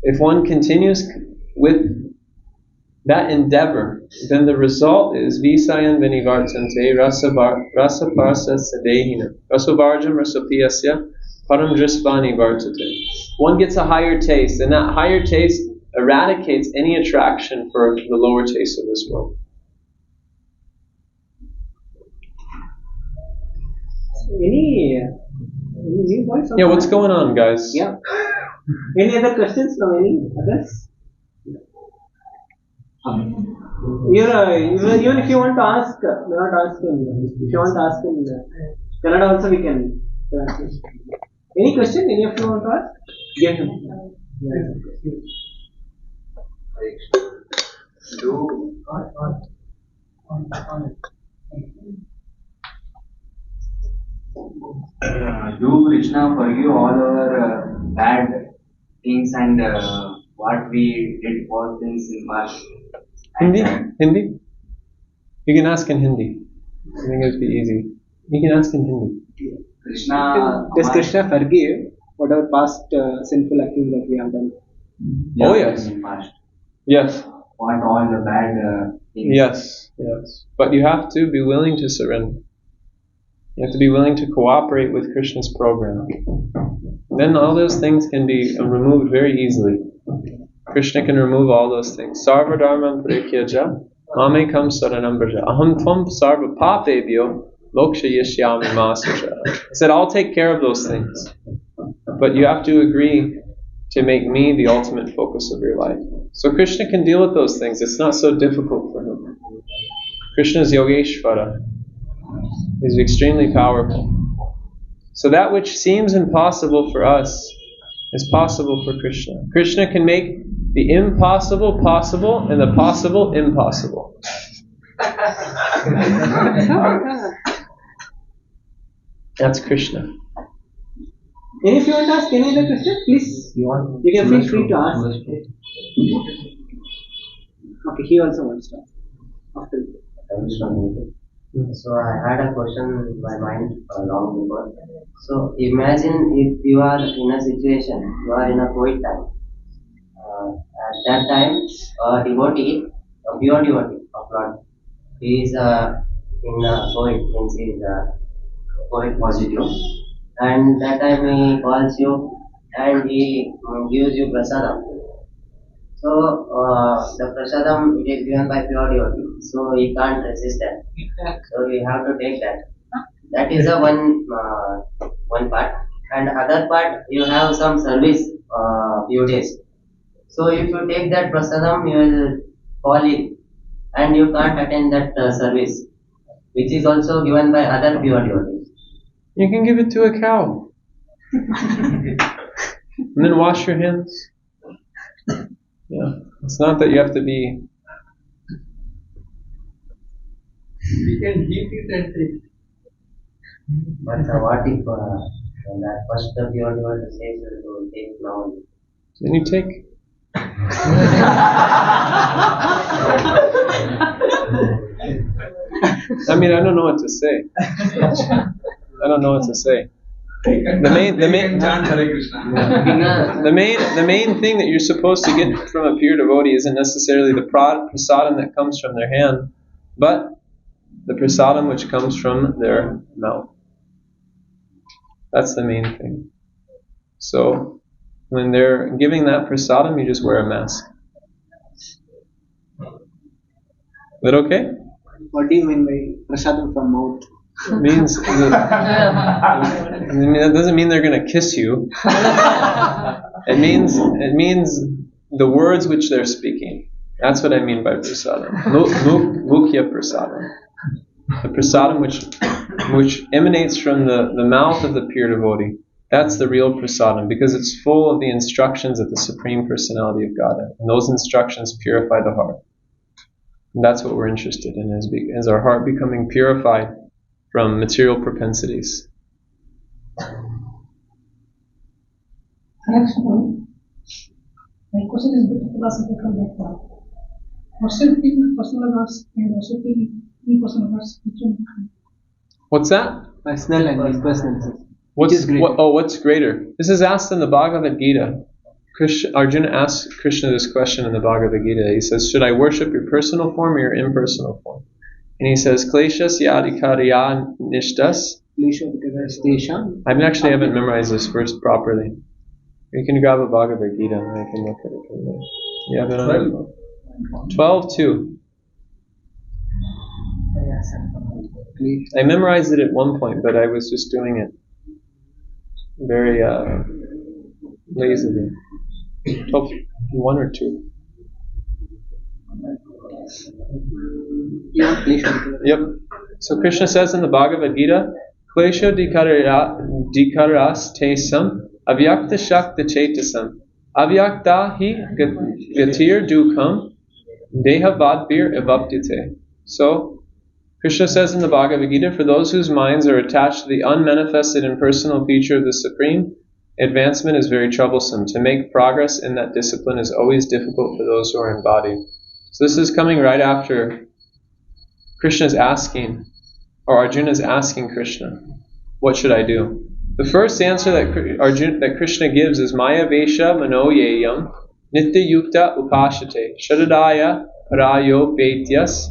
If one continues with that endeavor, then the result is Visayan Vinivartante Rasaparsa Sadehina Rasovarjam Rasopiyasya Param Drisvani Vartate. One gets a higher taste, and that higher taste eradicates any attraction for the lower taste of this world. Any new points? Yeah, what's going on, guys? Yeah. Any other questions from any others? Even if you want to ask, not ask in. If you want to ask in Kannada also, we can. Any question? Any of you want to ask? Get him. Do Krishna forgive all our bad things and what we did for things in past? Hindi? Hindi? You can ask in Hindi. I think it'd be easy. You can ask in Hindi. Krishna, Does Krishna forgive whatever past sinful actions that we have done? Oh, yes. In past. Yes. What all the bad things? Yes. But you have to be willing to surrender. You have to be willing to cooperate with Krishna's program. Then all those things can be removed very easily. Krishna can remove all those things. Sarva dharmam parikyaja mamekam saranam braja aham tvam sarva papebhyo moksha yishyami masaja. He said, I'll take care of those things. But you have to agree to make me the ultimate focus of your life. So Krishna can deal with those things. It's not so difficult for him. Krishna's Yogeshvara. Is extremely powerful. So that which seems impossible for us is possible for Krishna. Krishna can make the impossible possible and the possible impossible. That's Krishna. And if you want to ask any other question, please. You can feel free to ask. Okay, he also wants to ask. After you. So I had a question in my mind long before. So imagine if you are in a situation, you are in a COVID time. At that time, a devotee, a pure devotee of Lord, he is in COVID, means he is COVID positive. And that time he calls you and he gives you prasadam. So the prasadam, it is given by pure devotee, so he can't resist that. So you have to take that. That is a one part. And other part, you have some service few days. So if you take that prasadam, you will fall ill and you can't attend that service, which is also given by other pure devotees. You can give it to a cow. And then wash your hands. Yeah. It's not that you have to be. We can heat it and take. But what if that first pure devotee says to take now? Then you take. I mean, I don't know what to say. I don't know what to say. The main thing that you're supposed to get from a pure devotee isn't necessarily the prasadam that comes from their hand, but the prasadam which comes from their mouth. That's the main thing. So when they're giving that prasadam, you just wear a mask. Is that okay? What do you mean by prasadam from mouth? It means that doesn't mean they're going to kiss you. It means the words which they're speaking. That's what I mean by prasadam. Mukhya prasadam. The prasadam which emanates from the mouth of the pure devotee. That's the real prasadam, because it's full of the instructions of the Supreme Personality of Godhead. And those instructions purify the heart. And that's what we're interested in, is our heart becoming purified from material propensities. Next one. My question is a bit philosophical background. Worshipping personal gods and worshipping impersonal gods. What's that? Personal and impersonal. What's greater? This is asked in the Bhagavad Gita. Arjuna asks Krishna this question in the Bhagavad Gita. He says, should I worship your personal form or your impersonal form? And he says, Kleshas yadikarya nishtas. I haven't memorized this verse properly. You can grab a Bhagavad Gita and I can look at it from there. You have it on your phone. 12:2. I memorized it at one point, but I was just doing it very lazily. 1 or 2. Yep. So Krishna says in the Bhagavad Gita, Klesho dikaras tesam avyakta shakta chetasam avyakta hi gatir dukam dehavadbir evaptite. So Krishna says in the Bhagavad Gita, for those whose minds are attached to the unmanifested impersonal feature of the Supreme, advancement is very troublesome. To make progress in that discipline is always difficult for those who are embodied. So this is coming right after Krishna's asking, or Arjuna's asking Krishna, what should I do? The first answer that Krishna gives is Maya Vesha Mano Yeyam Nitya Yukta Upashate Shadadaya Parayo Baityas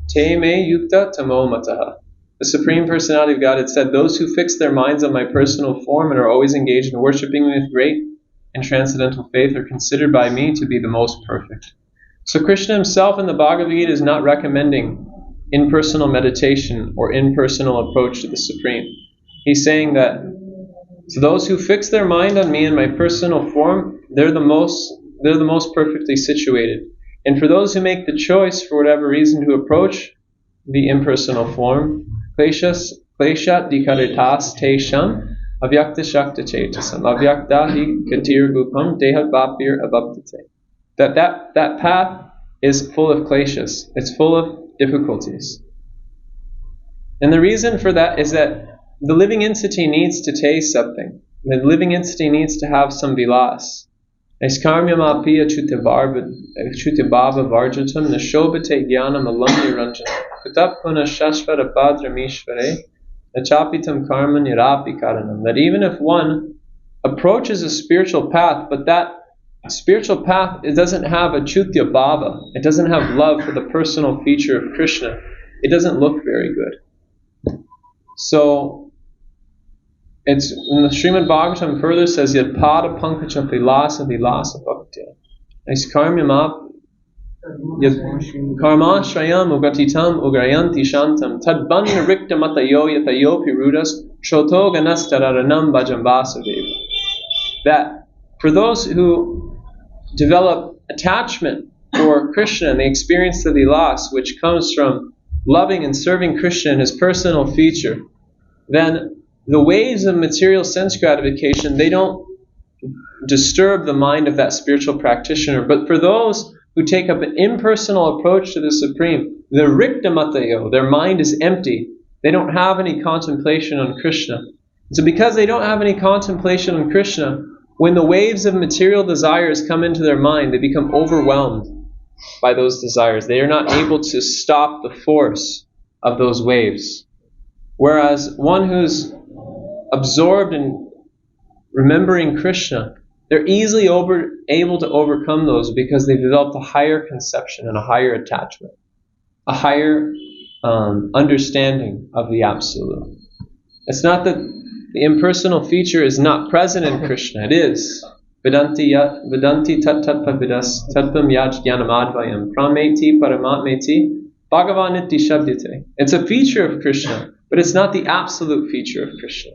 Te Me Yukta Tamo Mataha. The Supreme Personality of God had said, those who fix their minds on my personal form and are always engaged in worshipping me with great and transcendental faith are considered by me to be the most perfect. So Krishna himself in the Bhagavad Gita is not recommending impersonal meditation or impersonal approach to the Supreme. He's saying that to those who fix their mind on me in my personal form, they're the most perfectly situated. And for those who make the choice, for whatever reason, to approach the impersonal form, kleshat dikaritas tesham avyakta shakta chetasam avyakta hi gatir gupam dehat vapir avaptite. That path is full of kleshas. It's full of difficulties. And the reason for that is that the living entity needs to taste something. The living entity needs to have some vilas. Aiskarmyamapiya chutibhava varjatam nashobhate jnanam alam niranjanam kutapuna shashvara padramishvare nachapitam karma nirapi karanam. That even if one approaches a spiritual path, but that spiritual path, it doesn't have a chutya bhava, it doesn't have love for the personal feature of Krishna, it doesn't look very good. So it's when the Srimad Bhagavatam further says yad pada pankacha vilasa bhaktya aiskarmyamap yad karma shrayam ugatitam ugrayanti shantam tadbanna rikta matayo yatayo pirudas shoto ganastararanam bhajambasaveva. That for those who develop attachment for Krishna and they experience the vilas, which comes from loving and serving Krishna in his personal feature, then the waves of material sense gratification, they don't disturb the mind of that spiritual practitioner. But for those who take up an impersonal approach to the Supreme, the rikta matayo, their mind is empty. They don't have any contemplation on Krishna. So because they don't have any contemplation on Krishna, when the waves of material desires come into their mind, they become overwhelmed by those desires. They are not able to stop the force of those waves. Whereas one who's absorbed in remembering Krishna, they're easily able to overcome those because they've developed a higher conception and a higher attachment, a higher understanding of the Absolute. It's not that the impersonal feature is not present in Krishna. It is. Vedanti tat vidas tatvam yaj jnanamadvayam prameti paramatmeti bhagavaniti shabdite. It's a feature of Krishna, but it's not the absolute feature of Krishna.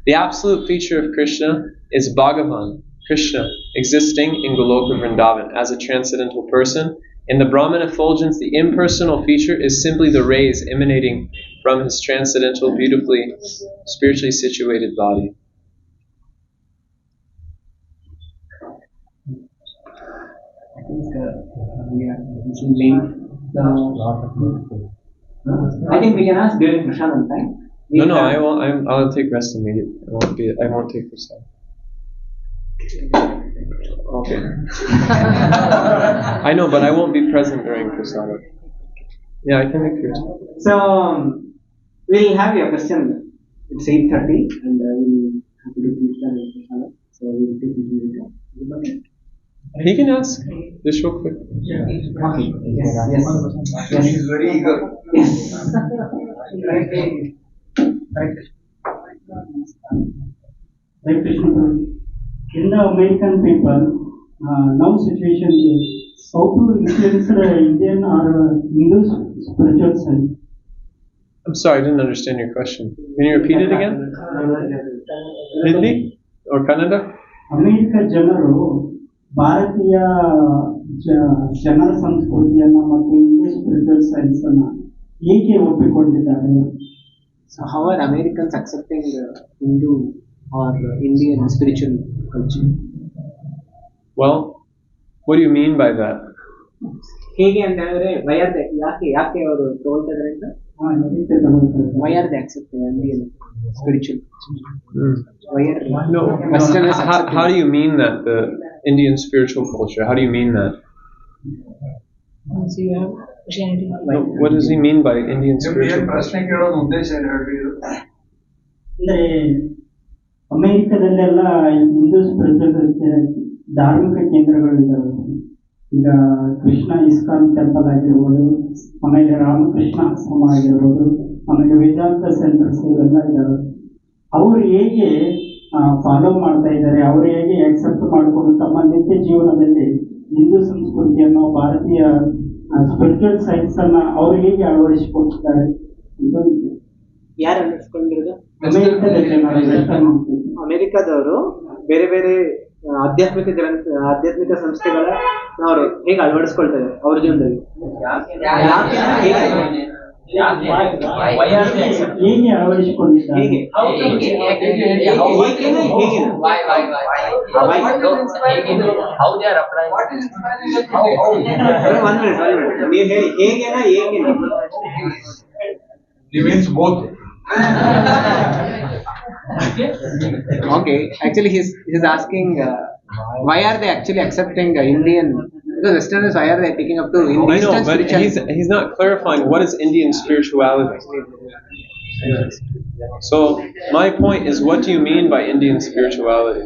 The absolute feature of Krishna is Bhagavan, Krishna, existing in Goloka Vrindavan as a transcendental person. In the Brahman effulgence, the impersonal feature is simply the rays emanating from his transcendental, beautifully, spiritually situated body. I think we are late. So, I think we can ask during Prashadam time. No, I won't. I'll take rest immediately. I won't take Prasad. Okay. I know, but I won't be present during Prasad. Yeah, I can make yours. So we'll have your question. It's 8:30, and we'll happy to teach them in Shala. So we will take it later. He can ask just real quick. Okay. Yes. He is very eager. Yes. Hare Krishna. In the American people, now situation is how to influence the Indian or Hindu spiritual side. I'm sorry, I didn't understand your question. Can you repeat it again? Hindi or Kannada? America ಜನರು ಭಾರತೀಯ ಜನರ ಸಂಸ್ಕೃತಿಯನ್ನ ಮತ್ತು Hindu spiritual science ಅನ್ನ ಹೇಗೆ ಒಪ್ಪಿಕೊಂಡಿದ್ದಾರೆ? So how are Americans accepting Hindu or Indian spiritual culture? Well, what do you mean by that? ಹೇಗೆ ಅಂತ ಹೇಳಿದ್ರೆ ಯಾಕೆ ಅವರು ತಗೊಳ್ತಾರೆ ಅಂತ ಹೇಗೆ ತಗೊಳ್ತಾರೆ? why are they accepting Indian spiritual Hmm. why are No, Westerners how do you mean that, the Indian spiritual culture? How do you mean that? so you have Christianity No, what does he mean by Indian ಏನ್ spiritual culture? ಪ್ರಶ್ನೆ ಕೇಳೋದು ಉದ್ದೇಶ ಏನು ಹೇಳ್ರಿ ಇದು? ಅಂದ್ರೆ ಅಮೆರಿಕದಲ್ಲೆಲ್ಲ Hindu spiritual ಧಾರ್ಮಿಕ ಕೇಂದ್ರಗಳಿದ್ದಾವೆ. ಈಗ ಕೃಷ್ಣ ಇಸ್ಕಾನ್ ಟೆಂಪಲ್ ಆಗಿರ್ಬೋದು, ಆಮೇಲೆ ರಾಮಕೃಷ್ಣ ಆಶ್ರಮ ಆಗಿರ್ಬೋದು, ಆಮೇಲೆ ವೇದಾಂತ ಸೆಂಟರ್ಸ್ ಇವೆಲ್ಲ ಇದ್ದಾವೆ. ಅವರು ಹೇಗೆ ಫಾಲೋ ಮಾಡ್ತಾ ಇದ್ದಾರೆ, ಅವರು ಹೇಗೆ ಆಕ್ಸೆಪ್ಟ್ ಮಾಡಿಕೊಂಡು ತಮ್ಮ ನಿತ್ಯ ಜೀವನದಲ್ಲಿ ಹಿಂದೂ ಸಂಸ್ಕೃತಿಯನ್ನು, ಭಾರತೀಯ ಸ್ಪಿರಿಚುವಲ್ ಸೈನ್ಸ್ ಅನ್ನ ಅವರು ಹೇಗೆ ಅಳವಡಿಸಿಕೊಂಡಿದ್ದಾರೆ? ಯಾರು ಅನ್ನಿಸ್ಕೊಂಡಿರೋದು? ಅಮೆರಿಕದಲ್ಲಿ ಅಮೆರಿಕದವರು ಬೇರೆ ಬೇರೆ ಆಧ್ಯಾತ್ಮಿಕ ಸಂಸ್ಥೆಗಳ ಅವರು ಹೇಗೆ ಅಳವಡಿಸ್ಕೊಳ್ತಾರೆ ಅವ್ರ ಜೀವನದಲ್ಲಿ? ಹೇಗೆ ಅಳವಡಿಸಿಕೊಂಡಿದ್ದಾರೆ? ಹೇಗೆ How they are applying? ಒಂದ್ ಮಿನಿಟ್ ನೀವು ಹೇಳಿ ಹೇಗೆನಾ ಹೇಗೇನಾ? He means both. Okay, actually he's asking why are they actually accepting Indian? Because Westerners, why are they taking up to I know, Eastern but spirituality? he's not clarifying what is Indian spirituality. So my point is, what do you mean by Indian spirituality?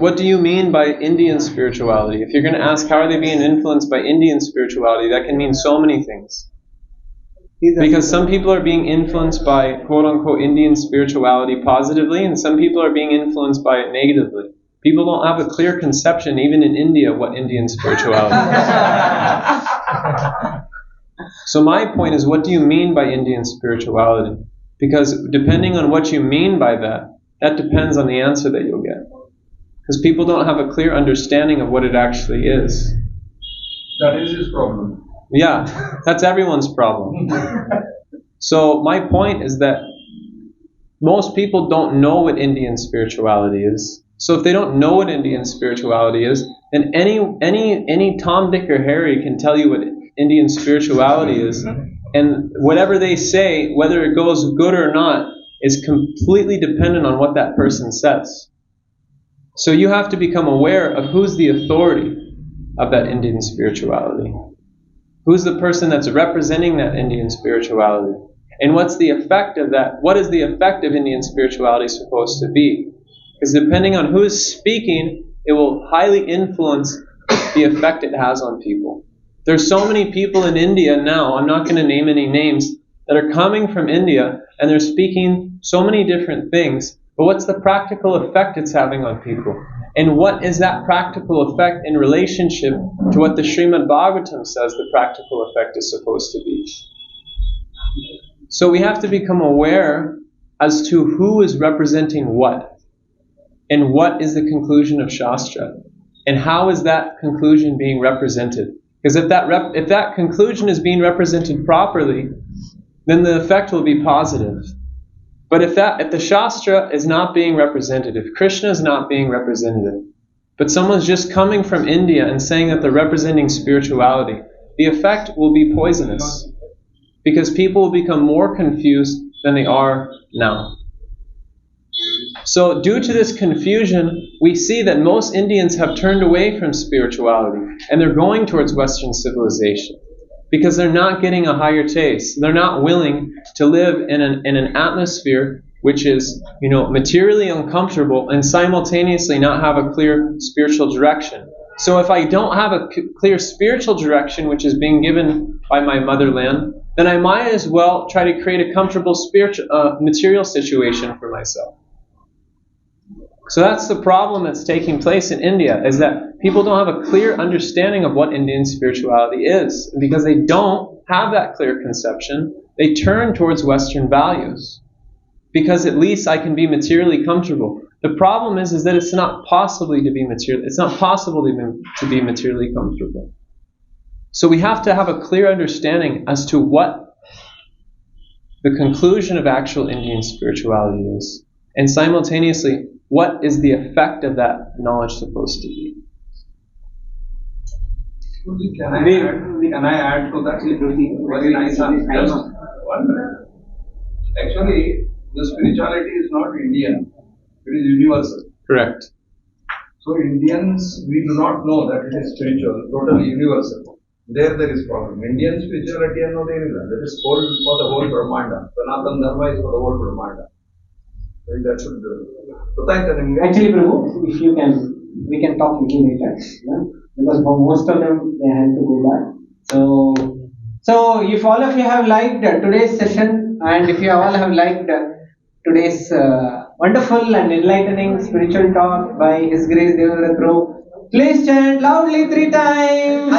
What do you mean by Indian spirituality? If you're going to ask how are they being influenced by Indian spirituality, that can mean so many things. Because some people are being influenced by quote-unquote Indian spirituality positively, and some people are being influenced by it negatively. People don't have a clear conception, even in India, what Indian spirituality is. So my point is, what do you mean by Indian spirituality? Because depending on what you mean by that, that depends on the answer that you'll get. Because people don't have a clear understanding of what it actually is. That is his problem. Yeah, that's everyone's problem. So my point is that most people don't know what Indian spirituality is. So if they don't know what Indian spirituality is, then any Tom, Dick, or Harry can tell you what Indian spirituality is, and whatever they say, whether it goes good or not, is completely dependent on what that person says. So you have to become aware of who's the authority of that Indian spirituality. Who's the person that's representing that Indian spirituality? And what's the effect of that? What is the effect of Indian spirituality supposed to be? Because depending on who is speaking, it will highly influence the effect it has on people. There's so many people in India now, I'm not going to name any names, that are coming from India and they're speaking so many different things. But what's the practical effect it's having on people? And what is that practical effect in relationship to what the Srimad Bhagavatam says the practical effect is supposed to be? So we have to become aware as to who is representing what, and what is the conclusion of Shastra, and how is that conclusion being represented. Because if that conclusion is being represented properly, then the effect will be positive. But if the Shastra is not being represented, if Krishna is not being represented, but someone's just coming from India and saying that they're representing spirituality, the effect will be poisonous. Because people will become more confused than they are now. So due to this confusion, we see that most Indians have turned away from spirituality and they're going towards Western civilization. Because they're not getting a higher taste. They're not willing to live in an atmosphere which is, materially uncomfortable and simultaneously not have a clear spiritual direction. So if I don't have a clear spiritual direction, which is being given by my motherland, then I might as well try to create a comfortable material situation for myself. So that's the problem that's taking place in India, is that people don't have a clear understanding of what Indian spirituality is. And because they don't have that clear conception, they turn towards Western values. Because at least I can be materially comfortable. The problem is that it's not possible to be materially comfortable. So we have to have a clear understanding as to what the conclusion of actual Indian spirituality is. And simultaneously, what is the effect of that knowledge supposed to be? Can I add to that? Very nice answer. Just 1 minute. Actually, the spirituality is not Indian. It is universal. Correct. So Indians, we do not know that it is spiritual, totally universal. There is problem. Indian spirituality that is for the whole Brahmanda. Sanatana Dharma is for the whole Brahmanda. That should Actually, Prabhu, if you can, we can talk little later. Yeah? Because for most of them, they had to go back. So if all of you have liked today's session, and if you all have liked today's wonderful and enlightening spiritual talk by His Grace Devavrata, please chant loudly 3 times.